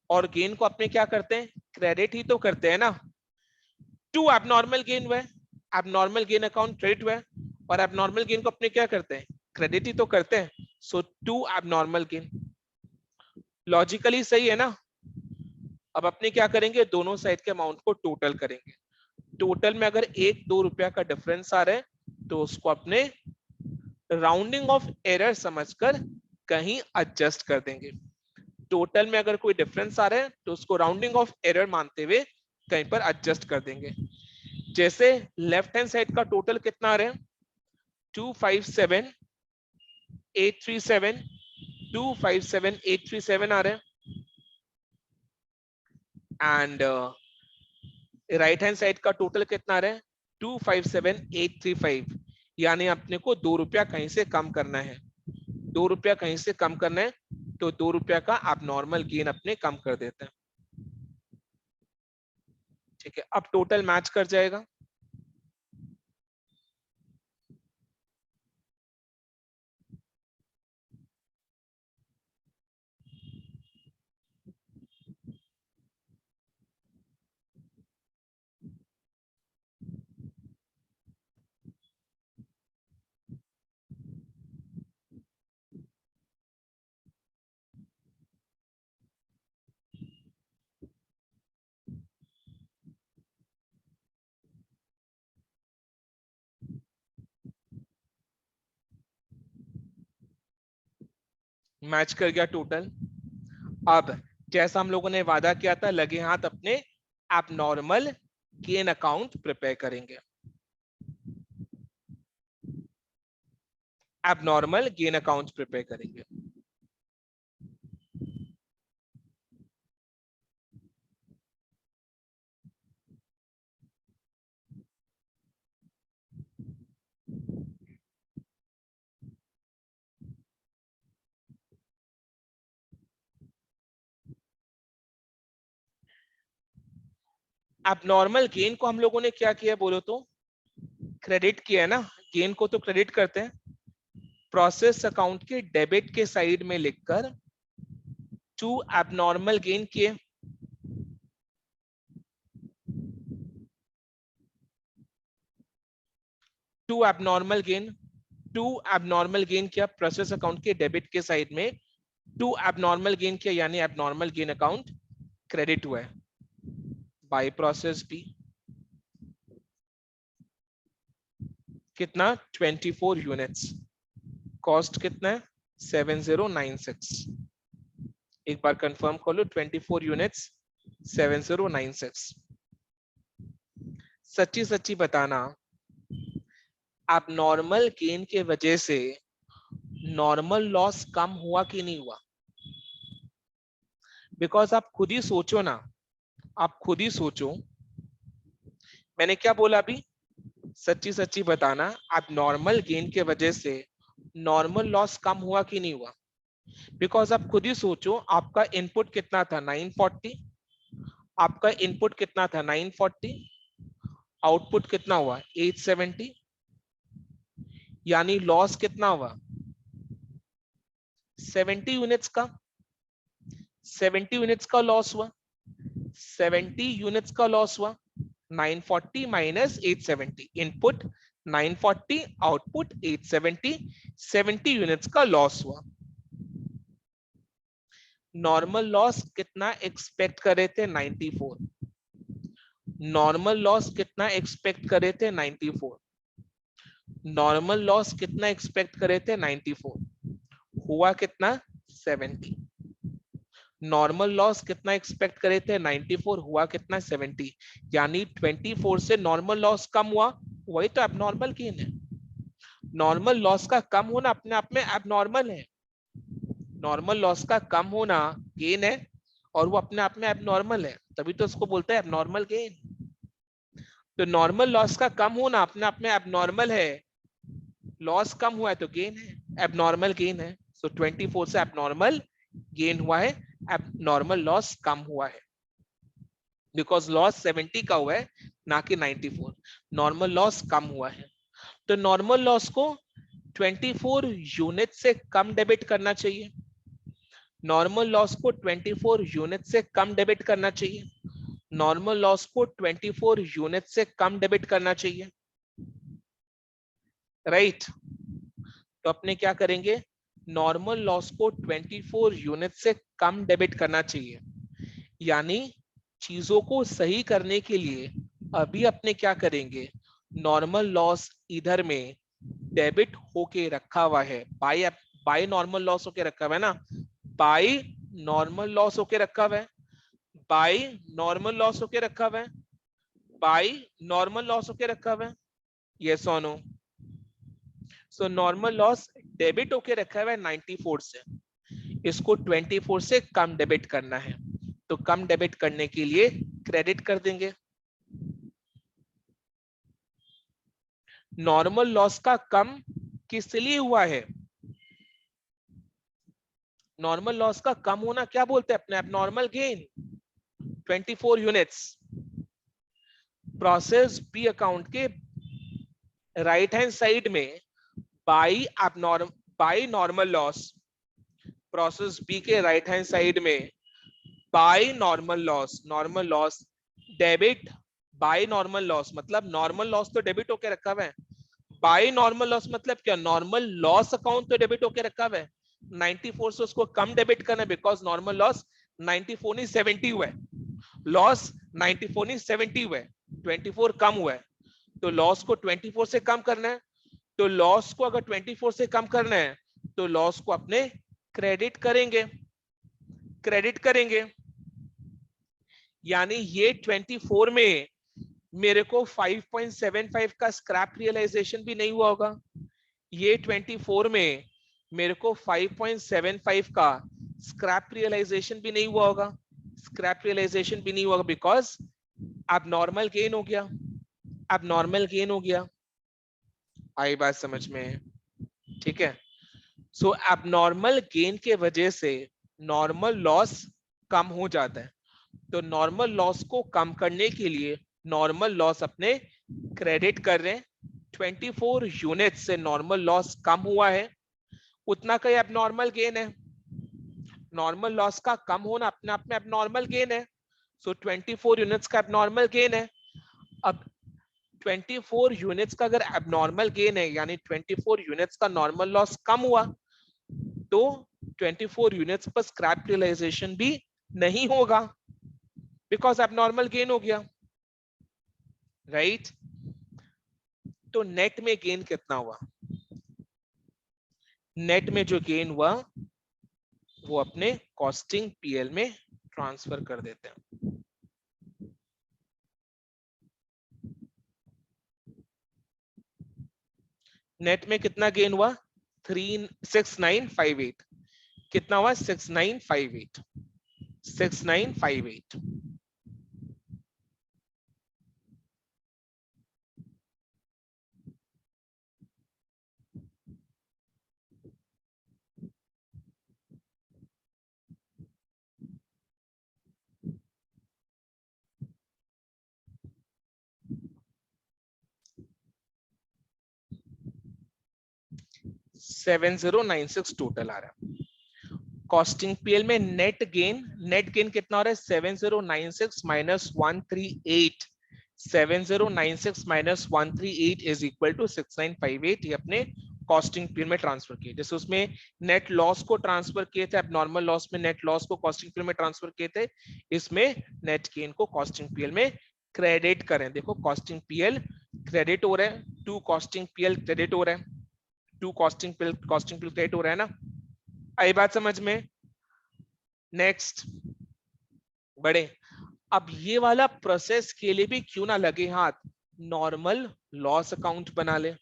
और गेन को अपने क्या करते हैं, क्रेडिट ही तो करते हैं ना। टू एबनॉर्मल गेन हुआ है, एबनॉर्मल गेन अकाउंट क्रेडिट हुआ है और एबनॉर्मल गेन को अपने क्या करते हैं, क्रेडिट ही तो करते हैं। सो टू एबनॉर्मल गेन, लॉजिकली सही है ना। अब अपने क्या करेंगे, दोनों साइड के अमाउंट को टोटल करेंगे। टोटल में अगर 1-2 रुपया का डिफरेंस आ रहा है तो उसको अपने राउंडिंग ऑफ एरर समझकर कहीं एडजस्ट कर देंगे। टोटल में अगर कोई डिफरेंस आ रहा है तो उसको राउंडिंग ऑफ एरर मानते हुए कहीं पर एडजस्ट कर देंगे। जैसे लेफ्ट हैंड साइड का टोटल कितना आ रहा है, 257837, 257837 आ रहा है, एंड राइट हैंड साइड का टोटल कितना आ रहा है, 257835। यानी अपने को 2 रुपया कहीं से कम करना है, 2 रुपया कहीं से कम करना है, तो 2 रुपया का एबनॉर्मल गेन अपने कम कर देते हैं। ठीक है, अब टोटल मैच कर जाएगा। मैच कर गया टोटल। अब जैसा हम लोगों ने वादा किया था, लगे हाथ अपने एबनॉर्मल गेन अकाउंट प्रिपेयर करेंगे। एबनॉर्मल गेन अकाउंट प्रिपेयर करेंगे। एबनॉर्मल गेन को हम लोगों ने क्या किया बोलो तो, क्रेडिट किया है ना। गेन को तो क्रेडिट करते हैं, प्रोसेस अकाउंट के डेबिट के साइड में लिखकर टू एबनॉर्मल गेन किए। To abnormal gain, to abnormal gain किया प्रोसेस अकाउंट के डेबिट के साइड में, टू एबनॉर्मल गेन किया यानी एबनॉर्मल गेन अकाउंट क्रेडिट हुआ है बाय प्रोसेस बी। कितना, 24 यूनिट्स, कॉस्ट कितना है 7096। एक बार कंफर्म कर लो, 24 यूनिट्स 7096। सच्ची सच्ची बताना, आप नॉर्मल गेन के वजह से नॉर्मल लॉस कम हुआ कि नहीं हुआ। बिकॉज आप खुद ही सोचो ना, आप खुद ही सोचो, मैंने क्या बोला अभी, सच्ची सच्ची बताना, आप नॉर्मल गेन के वजह से नॉर्मल लॉस कम हुआ कि नहीं हुआ। बिकॉज आप खुद ही सोचो, आपका इनपुट कितना था 940, आपका इनपुट कितना था 940, आउटपुट कितना हुआ 870, यानी लॉस कितना हुआ 70 यूनिट्स का, 70 यूनिट्स का लॉस हुआ, 70 यूनिट्स का लॉस हुआ। 940 माइनस 870, इनपुट 940, आउटपुट 870, 70 यूनिट्स का लॉस हुआ। नॉर्मल लॉस कितना एक्सपेक्ट कर रहे थे 94, नॉर्मल लॉस कितना एक्सपेक्ट कर रहे थे 94, नॉर्मल लॉस कितना एक्सपेक्ट कर रहे थे 94, हुआ कितना 70। नॉर्मल लॉस कितना एक्सपेक्ट करे थे 94, हुआ कितना 70, यानी 24 से नॉर्मल लॉस कम हुआ, वही तो एबनॉर्मल गेन है। नॉर्मल लॉस का कम होना अपने आप में एबनॉर्मल है, नॉर्मल लॉस का कम होना गेन है और वो अपने आप में एबनॉर्मल है, तभी तो उसको बोलते हैं एबनॉर्मल गेन। तो नॉर्मल लॉस का कम होना अपने आप में एबनॉर्मल है, लॉस कम हुआ है तो गेन है, एबनॉर्मल गेन है। सो 24 से एबनॉर्मल गेन हुआ है, एबनॉर्मल लॉस कम हुआ है, बिकॉज लॉस 70 का हुआ है ना कि 94, नॉर्मल लॉस कम हुआ है। तो नॉर्मल लॉस को 24 यूनिट से कम डेबिट करना चाहिए, नॉर्मल लॉस को 24 यूनिट से कम डेबिट करना चाहिए, नॉर्मल लॉस को 24 यूनिट से कम डेबिट करना चाहिए, राइट। तो अपने क्या करेंगे, नॉर्मल लॉस को 24 यूनिट से कम डेबिट करना चाहिए, यानी चीजों को सही करने के लिए अभी अपने क्या करेंगे, नॉर्मल लॉस इधर में डेबिट होके रखा हुआ है, बाय बाय नॉर्मल लॉस होके रखा हुआ है ना, बाय नॉर्मल लॉस होके रखा हुआ है, बाय नॉर्मल लॉस होके रखा हुआ है, बाय नॉर्मल लॉस होके रखा हुआ है, यस और no. So normal loss debit होके रखा हुआ है 94 से, इसको 24 से कम डेबिट करना है, तो कम डेबिट करने के लिए क्रेडिट कर देंगे। नॉर्मल लॉस का कम किस लिए हुआ है, नॉर्मल लॉस का कम होना क्या बोलते हैं अपने, abnormal gain 24 units. Process B account के राइट हैंड साइड में by normal loss, process B के राइट हैंड साइड में by normal loss, normal loss debit by normal loss, मतलब नॉर्मल लॉस तो डेबिट होके रखा हुआ है, बाय नॉर्मल लॉस मतलब क्या, नॉर्मल लॉस अकाउंट तो डेबिट होके रखा हुआ है, 94 से उसको कम डेबिट करना है, बिकॉज नॉर्मल लॉस 94 नहीं 70 हुआ है, लॉस 94 नहीं 70 हुआ है, 24 कम हुआ है, तो लॉस को 24 से कम करना है, तो लॉस को अगर 24 से कम करना है तो लॉस को अपने क्रेडिट करेंगे, क्रेडिट करेंगे, यानी ये 24 में मेरे को 5.75 का स्क्रैप रियलाइजेशन भी नहीं हुआ होगा, ये 24 में मेरे को 5.75 का स्क्रैप रियलाइजेशन भी नहीं हुआ होगा, स्क्रैप रियलाइजेशन भी नहीं हुआ बिकॉज अब नॉर्मल गेन हो गया, अब नॉर्मल गेन हो गया, आई बात समझ में, ठीक है। सो एबनॉर्मल गेन के वजह से नॉर्मल लॉस कम हो जाता है, तो नॉर्मल लॉस को कम करने के लिए नॉर्मल लॉस अपने क्रेडिट कर रहे हैं, 24 यूनिट से नॉर्मल लॉस कम हुआ है, उतना का एबनॉर्मल गेन है, नॉर्मल लॉस का कम होना अपने आप में एबनॉर्मल गेन है, सो 24 यूनिट्स का एबनॉर्मल गेन है। अब 24 यूनिट्स का अगर एबनॉर्मल गेन है, यानी 24 यूनिट्स का नॉर्मल लॉस कम हुआ, तो 24 यूनिट्स पर स्क्रैप रियलाइजेशन भी नहीं होगा, बिकॉज एबनॉर्मल गेन हो गया, राइट। तो नेट में गेन कितना हुआ, नेट में जो गेन हुआ वो अपने कॉस्टिंग पीएल में ट्रांसफर कर देते हैं। नेट में कितना गेन हुआ, 6958, कितना हुआ 6958, 6958। 7096 टोटल आ रहा है, कॉस्टिंग पीएल में नेट गेन, नेट गेन कितना हो रहा है 7096 minus 138, 7096 minus 138 is equal to 6958, ये अपने कॉस्टिंग पीएल में ट्रांसफर किए, जैसे उसमें नेट लॉस को ट्रांसफर किए थे, अब नॉर्मल लॉस में नेट लॉस को कॉस्टिंग पीएल में ट्रांसफर किए थे, इसमें नेट गेन को कॉस्टिंग पीएल में क्रेडिट करें, देखो कॉस्टिंग पीएल क्रेडिट हो रहा है, टू कॉस्टिंग पीएल क्रेडिट हो रहा है, टू कॉस्टिंग पीएल क्रेडिट हो रहा है ना, आई बात समझ में। नेक्स्ट बड़े, अब ये वाला प्रोसेस के लिए भी क्यों ना लगे हाथ, नॉर्मल लॉस अकाउंट बना ले,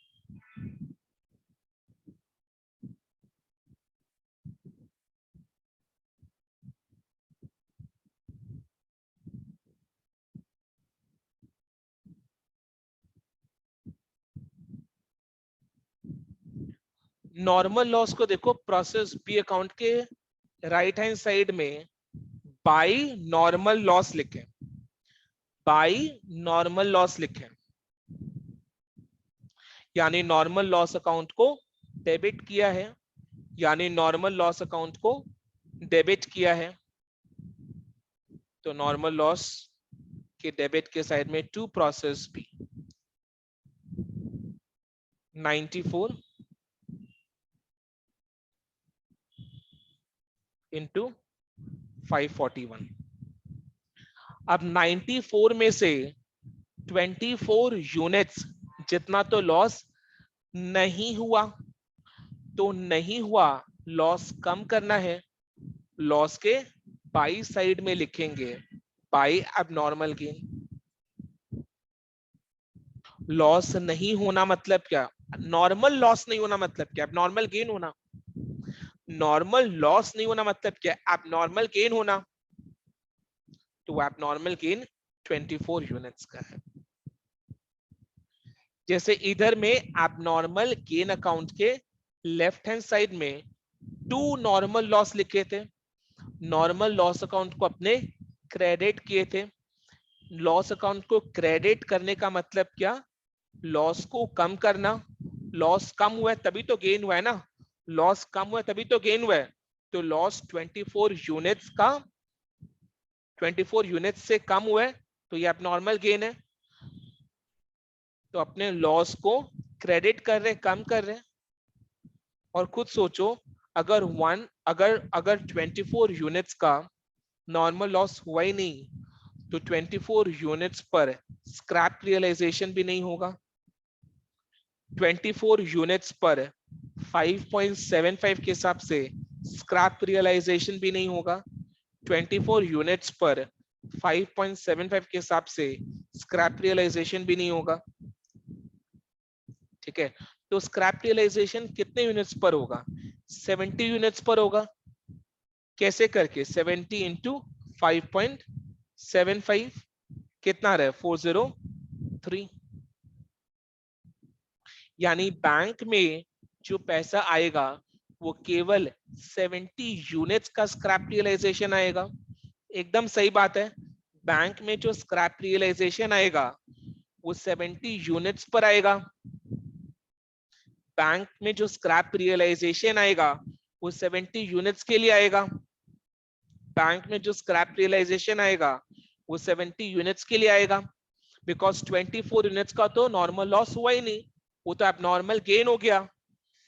नॉर्मल लॉस को देखो प्रोसेस बी अकाउंट के राइट हैंड साइड में बाई नॉर्मल लॉस लिखें, बाई नॉर्मल लॉस लिखें, यानी नॉर्मल लॉस अकाउंट को डेबिट किया है, यानी नॉर्मल लॉस अकाउंट को डेबिट किया है। तो नॉर्मल लॉस के डेबिट के साइड में टू प्रोसेस बी 94 इंटू 541। अब 94 में से 24 यूनिट्स जितना तो लॉस नहीं हुआ, तो नहीं हुआ लॉस कम करना है, लॉस के बाई साइड में लिखेंगे बाई एबनॉर्मल गेन। लॉस नहीं होना मतलब क्या, नॉर्मल लॉस नहीं होना मतलब क्या, एबनॉर्मल गेन होना। नॉर्मल लॉस नहीं होना मतलब क्या, एबनॉर्मल गेन होना। तो एबनॉर्मल गेन 24 यूनिट्स का है। जैसे इधर में एबनॉर्मल गेन अकाउंट के लेफ्ट हैंड साइड में टू नॉर्मल लॉस लिखे थे, नॉर्मल लॉस अकाउंट को अपने क्रेडिट किए थे। लॉस अकाउंट को क्रेडिट करने का मतलब क्या, लॉस को कम करना। लॉस कम हुआ है तभी तो गेन हुआ है ना, लॉस कम हुआ है तभी तो गेन हुआ है। तो लॉस 24 यूनिट्स का 24 यूनिट्स से कम हुआ है, तो ये एबनॉर्मल गेन है। तो अपने लॉस को क्रेडिट कर रहे, कम कर रहे। और खुद सोचो, अगर अगर 24 यूनिट्स का नॉर्मल लॉस हुआ ही नहीं तो 24 यूनिट्स पर स्क्रैप रियलाइजेशन भी नहीं होगा। 24 यूनिट्स पर 5.75 के हिसाब से स्क्रैप रियलाइजेशन भी नहीं होगा। 24 यूनिट्स पर 5.75 के हिसाब से स्क्रैप रियलाइजेशन भी नहीं होगा। ठीक है, तो स्क्रैप रियलाइजेशन कितने यूनिट्स पर होगा, 70 यूनिट्स पर होगा। कैसे करके, 70 इंटू 5.75 कितना रहे, 403। यानी बैंक में जो पैसा आएगा वो केवल 70 यूनिट्स का स्क्रैप रियलाइजेशन आएगा। एकदम सही बात है, बैंक में जो स्क्रैप रियलाइजेशन आएगा वो 70 यूनिट्स पर आएगा। बैंक में जो स्क्रैप रियलाइजेशन आएगा वो 70 यूनिट्स के लिए आएगा। बैंक में जो स्क्रैप रियलाइजेशन आएगा वो 70 यूनिट्स के लिए आएगा। बिकॉज 24 यूनिट्स का तो नॉर्मल लॉस हुआ ही नहीं, वो तो एबनॉर्मल गेन हो गया।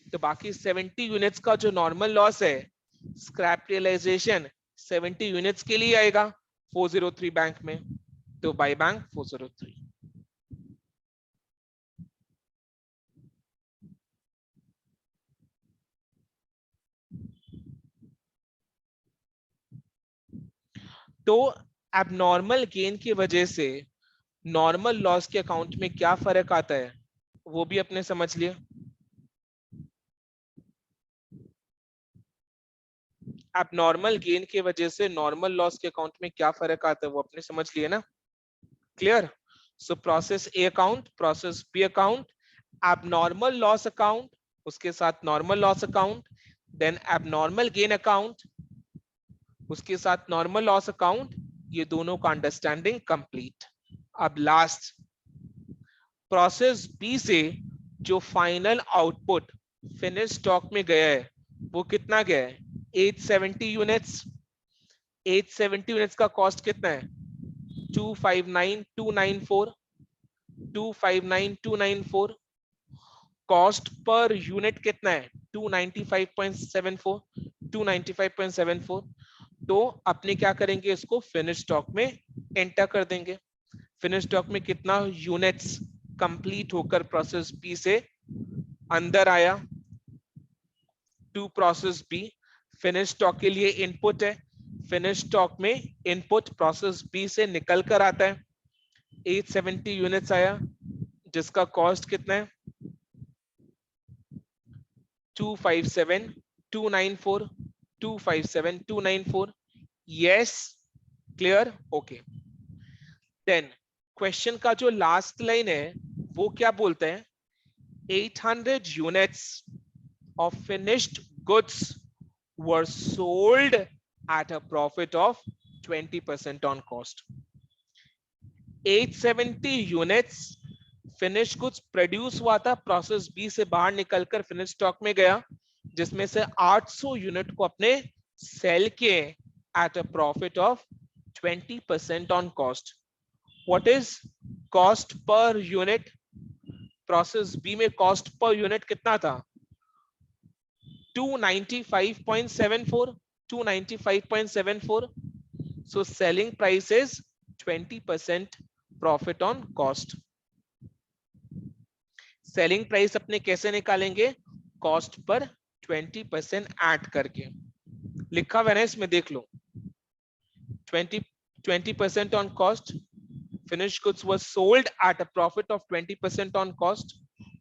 तो बाकी 70 यूनिट्स का जो नॉर्मल लॉस है, स्क्रैप रियलाइजेशन 70 यूनिट्स के लिए आएगा 403 बैंक में। तो बाय बैंक 403। तो एबनॉर्मल गेन की वजह से नॉर्मल लॉस के अकाउंट में क्या फर्क आता है वो भी अपने समझ लिए। एबनॉर्मल गेन की वजह से नॉर्मल लॉस के अकाउंट में क्या फर्क आता है वो अपने समझ लिए ना, clear. So process A account, process B account, abnormal loss account, उसके साथ normal loss account, then abnormal gain account, उसके साथ नॉर्मल लॉस अकाउंट। ये दोनों का अंडरस्टैंडिंग कंप्लीट। अब लास्ट प्रोसेस बी से जो फाइनल आउटपुट फिनिश स्टॉक में गया है वो कितना गया है, 870 यूनिट्स। 870 यूनिट्स का कॉस्ट कितना है, 259294। 259294 कॉस्ट पर यूनिट कितना है, 295.74। 295.74। तो अपने क्या करेंगे, इसको फिनिश स्टॉक में एंटर कर देंगे। फिनिश स्टॉक में कितना यूनिट्स कंप्लीट होकर प्रोसेस बी से अंदर आया, to process B. Finish stock के लिए इनपुट है, फिनिश स्टॉक में इनपुट प्रोसेस बी से निकल कर आता है। 870 यूनिट्स आया जिसका कॉस्ट कितना है, 257294। 257294। Yes, clear, okay. Then question का जो लास्ट लाइन है वो क्या बोलते हैं, 800 units of finished goods were sold at a profit of 20% on cost. 870 units finish goods produce हुआ था, प्रोसेस बी से बाहर निकलकर फिनिश स्टॉक में गया, जिसमें से 800 यूनिट को अपने सेल किए at a profit of 20% on cost. What is cost per unit? Process B में कॉस्ट पर यूनिट कितना था? 295.74. 295.74. So selling price is 20% profit on cost. Selling price अपने कैसे निकालेंगे? कॉस्ट पर 20% ऐड करके. लिखा हुआ है इसमें, देख लो. 20% on cost. Finished goods were sold at a profit of 20% on cost.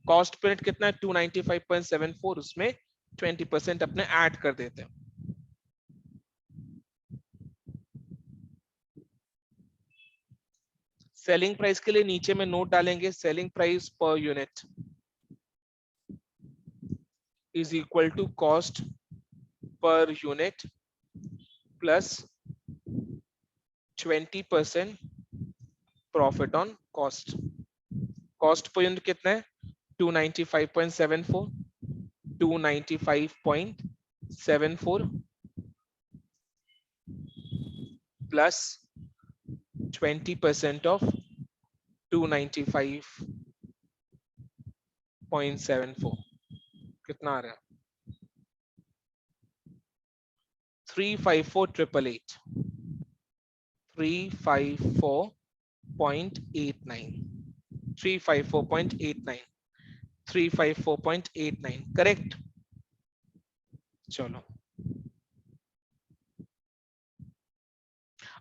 Cost per कितना है? 295.74. उसमें 20% अपने ऐड कर देते हैं. सेलिंग प्राइस के लिए नीचे में नोट डालेंगे, selling price per unit is equal to cost per unit plus 20% profit on cost. Cost per unit कितना है? 295.74. 295.74 प्लस 20% of 295.74 कितना आ रहा है? 354,888. 354.89. 354.89. 354.89 करेक्ट. चलो,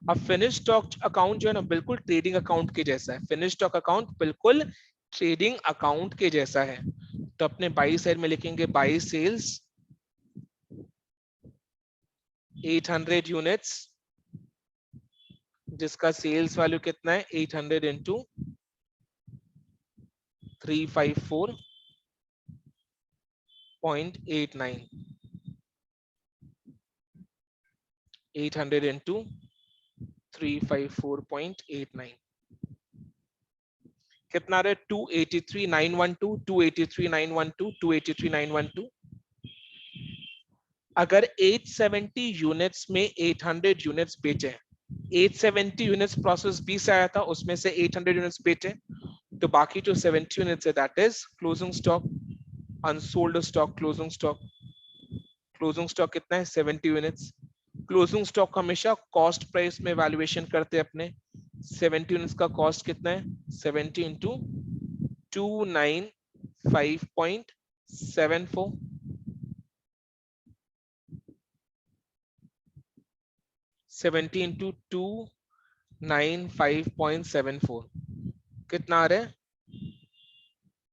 अब फिनिश स्टॉक अकाउंट जो है ना, बिल्कुल ट्रेडिंग अकाउंट के जैसा है. फिनिश स्टॉक अकाउंट बिल्कुल ट्रेडिंग अकाउंट के जैसा है. तो अपने बाई साइड में लिखेंगे बाई सेल्स 800 यूनिट्स, जिसका सेल्स वैल्यू कितना है? 800 इंटू 354.89. 800 इंटू 354.89 कितना रहे? 283,912. 283,912. 283,912. अगर 870 यूनिट्स में 800 यूनिट्स बेचे, 870 यूनिट्स प्रोसेस बी से आया था, उसमें से 800 यूनिट्स बेचे, तो बाकी जो 70 यूनिट्स है that is closing stock, unsold stock. Closing stock, closing stock कितना है? 70 यूनिट्स. क्लोजिंग स्टॉक हमेशा कॉस्ट प्राइस में वैल्यूएशन करते हैं अपने. 70 यूनिट्स का कॉस्ट कितना है? 70 इंटू 295.74. 70 इंटू 295.74 कितना आ रहा है?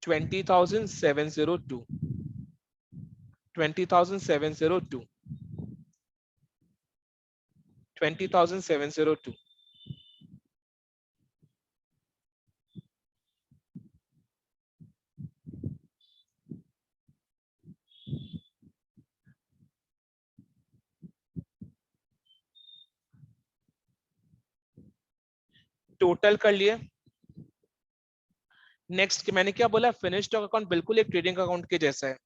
20,702. 20,702. 20,702. टोटल कर लिए. नेक्स्ट मैंने क्या बोला? फिनिश स्टॉक अकाउंट बिल्कुल एक ट्रेडिंग अकाउंट के जैसा है.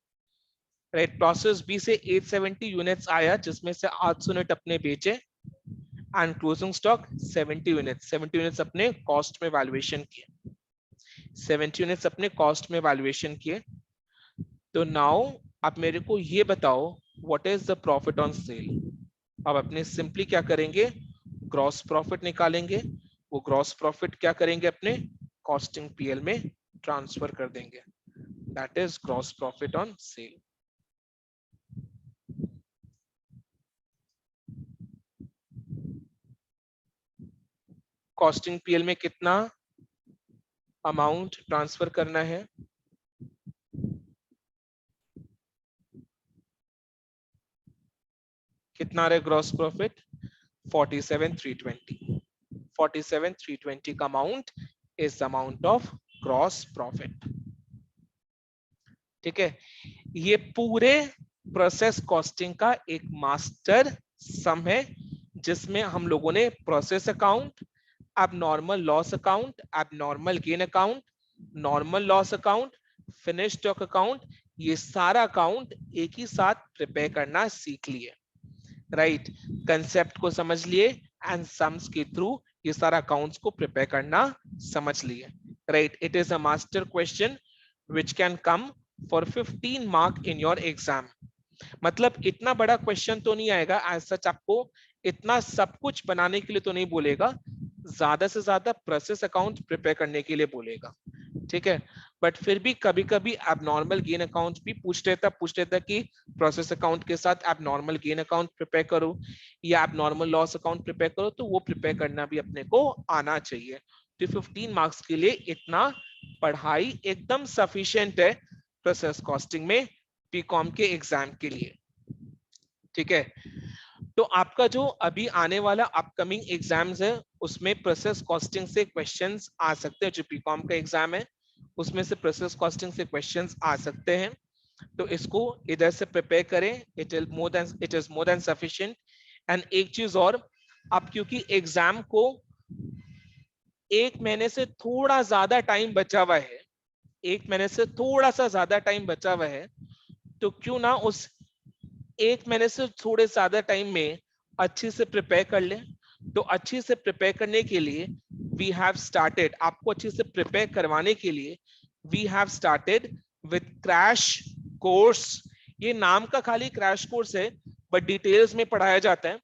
राइट. प्रोसेस बी से 870 यूनिट्स आया, जिसमें से 800 यूनिट अपने बेचे, and closing stock 70 units. 70 units अपने कॉस्ट में वैल्यूएशन किए. 70 यूनिट्स अपने कॉस्ट में वैल्यूएशन किए. तो नाउ आप मेरे को ये बताओ what is the profit on sale. अब अपने सिंपली क्या करेंगे? ग्रॉस प्रॉफिट निकालेंगे. वो ग्रॉस प्रॉफिट क्या करेंगे? अपने कॉस्टिंग पीएल में ट्रांसफर कर देंगे. That is gross profit on sale. Costing P L में कितना अमाउंट ट्रांसफर करना है? कितना रहे ग्रॉस प्रॉफिट? 47,320. 47,320 का amount is amount of gross profit. ठीक है, ये पूरे प्रोसेस कॉस्टिंग का एक मास्टर सम है, जिसमें हम लोगों ने process account, abnormal loss account, abnormal gain account, normal loss account, finish stock account, ये सारा अकाउंट एक ही साथ प्रिपेयर करना सीख लिए, राइट। कंसेप्ट को समझ लिए एंड सम्स के थ्रू ये सारा अकाउंट्स को प्रिपेयर करना समझ लिए, right. It is a master question which can come for 15 mark in your exam. मतलब इतना बड़ा क्वेश्चन तो नहीं आएगा एज सच, आपको इतना सब कुछ बनाने के लिए तो नहीं बोलेगा, ज्यादा से ज्यादा प्रोसेस अकाउंट प्रिपेयर करने के लिए बोलेगा, ठीक है। बट फिर भी कभी कभी एबनॉर्मल गेन अकाउंट भी पूछ लेता कि प्रोसेस अकाउंट के साथ एबनॉर्मल गेन अकाउंट प्रिपेयर करो या एबनॉर्मल लॉस अकाउंट प्रिपेयर करो, तो वो प्रिपेयर करना भी अपने को आना चाहिए। तो 15 मार्क्स के लिए इतना पढ़ाई एकदम सफिशिएंट है प्रोसेस कॉस्टिंग में बीकॉम के एग्जाम के लिए, ठीक है। तो आपका जो अभी आने वाला अपकमिंग एग्जाम्स है उसमें प्रोसेस कॉस्टिंग से क्वेश्चंस आ सकते हैं, जो बीकॉम का एग्जाम है उसमें से प्रोसेस कॉस्टिंग से क्वेश्चंस आ सकते हैं, तो इसको इधर से प्रिपेयर करें, it is more than sufficient. And एक चीज और, आप क्योंकि एग्जाम को 1 महीने से थोड़ा ज्यादा टाइम बचा हुआ है, 1 महीने से थोड़ा सा ज्यादा टाइम बचा हुआ है, तो क्यों ना उस 1 महीने से थोड़े ज्यादा टाइम में अच्छे से प्रिपेयर कर लें। तो अच्छे से प्रिपेयर करने के लिए वी हैव स्टार्टेड, आपको अच्छे से प्रिपेयर करवाने के लिए we have started with crash course. ये नाम का खाली क्रैश कोर्स है, बट डिटेल्स में पढ़ाया जाता है।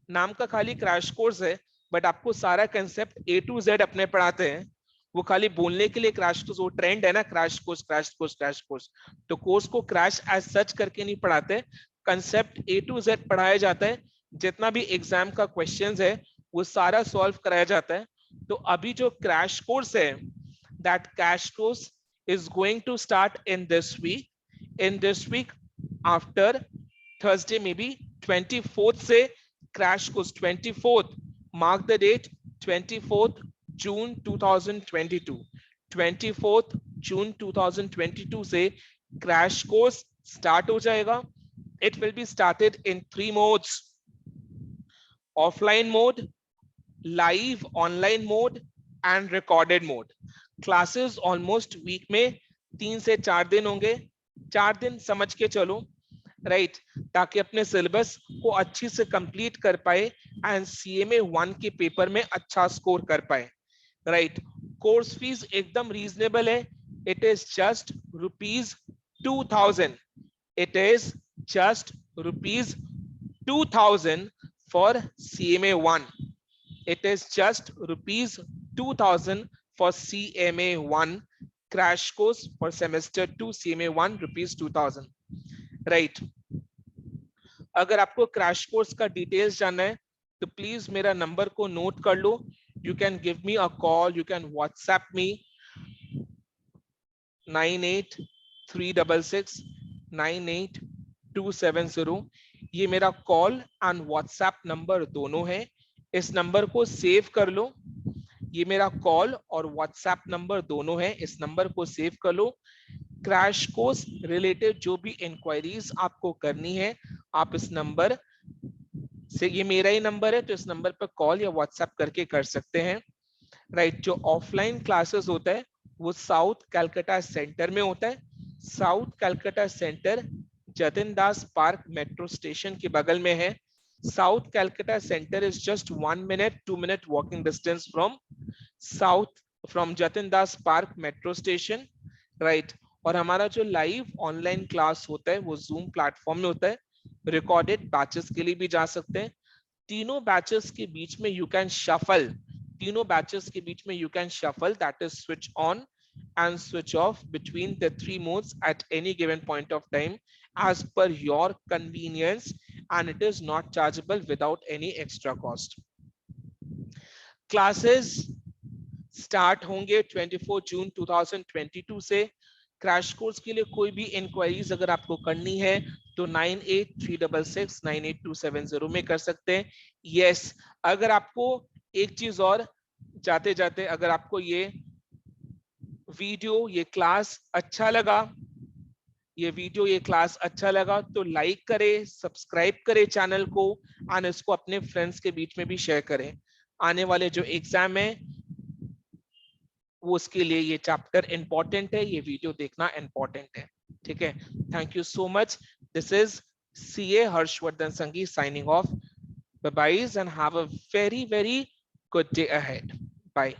नाम का खाली क्रैश कोर्स है, बट आपको सारा कंसेप्ट A to Z अपने पढ़ाते हैं। वो खाली बोलने के लिए क्रैश कोर्स, वो ट्रेंड है ना, crash course crash course crash course, तो कोर्स को क्रैश एज सच करके नहीं पढ़ाते, कंसेप्ट A to Z पढ़ाया जाता है। जितना भी एग्जाम का क्वेश्चंस है वो सारा सॉल्व कराया जाता है। तो अभी जो क्रैश कोर्स है, that crash course is going to start in this week, in this week after Thursday may be 24th से crash course 24th, mark the date, 24th June 2022, 24th June 2022 से क्रैश कोर्स स्टार्ट हो जाएगा। It will be started in 3 modes: offline mode, live online mode and recorded mode. Classes almost week में 3 से 4 दिन होंगे, 4 दिन समझ के चलो, राइट, ताकि अपने सिलेबस को अच्छी से कंप्लीट कर पाए एंड CMA 1 के पेपर में अच्छा स्कोर कर पाए, राइट। कोर्स फीस एकदम रीजनेबल है, it is just ₹2000, it is just ₹2000 for CMA 1. It is just ₹2000 for CMA 1 crash course for semester 2 CMA 1 ₹2000, right। अगर आपको क्रैश कोर्स का डिटेल्स जानना है तो प्लीज मेरा नंबर को नोट कर लो, you can give me a call, you can WhatsApp me 9836698270। ये मेरा कॉल एंड व्हाट्सएप नंबर दोनों है, इस नंबर को सेव कर लो। ये मेरा कॉल और व्हाट्सएप नंबर दोनों है, इस नंबर को सेव कर लो। क्रैश कोर्स रिलेटेड जो भी इंक्वायरीज आपको करनी है, आप इस नंबर से, ये मेरा ही नंबर है, तो इस नंबर पर कॉल या व्हाट्सएप करके कर सकते हैं, राइट। जो ऑफलाइन क्लासेस होता है वो साउथ कलकत्ता सेंटर में होता है। साउथ कलकत्ता सेंटर जतिन दास पार्क मेट्रो स्टेशन के बगल में है। South Calcutta centre is just 1 minute 2 minute walking distance from Jatin Das park metro station, right. और हमारा जो लाइव ऑनलाइन क्लास होता है वो जूम प्लेटफॉर्म में होता है, रिकॉर्डेड बैचेस के लिए भी जा सकते हैं। तीनों बैचेस के बीच में यू कैन शफल, तीनों बैचेस के बीच में you can shuffle, that is switch on and switch off between the 3 modes at any given point of time as per your convenience, and it is not chargeable without any extra cost. Classes start होंगे 24 जून 2022 से। क्रैश कोर्स के लिए कोई भी इंक्वायरीज अगर आपको करनी है तो 9836698270 में कर सकते हैं। यस, अगर आपको एक चीज और जाते जाते, अगर आपको ये वीडियो, ये क्लास अच्छा लगा ये वीडियो ये क्लास अच्छा लगा तो लाइक करें, सब्सक्राइब करें चैनल को और इसको अपने फ्रेंड्स के बीच में भी शेयर करें। आने वाले जो एग्जाम है वो उसके लिए ये चैप्टर इंपॉर्टेंट है, ये वीडियो देखना इंपॉर्टेंट है। ठीक है, thank you so much. This is CA Harshvardhan संगी signing off. Bye bye and have a very good day ahead. Bye.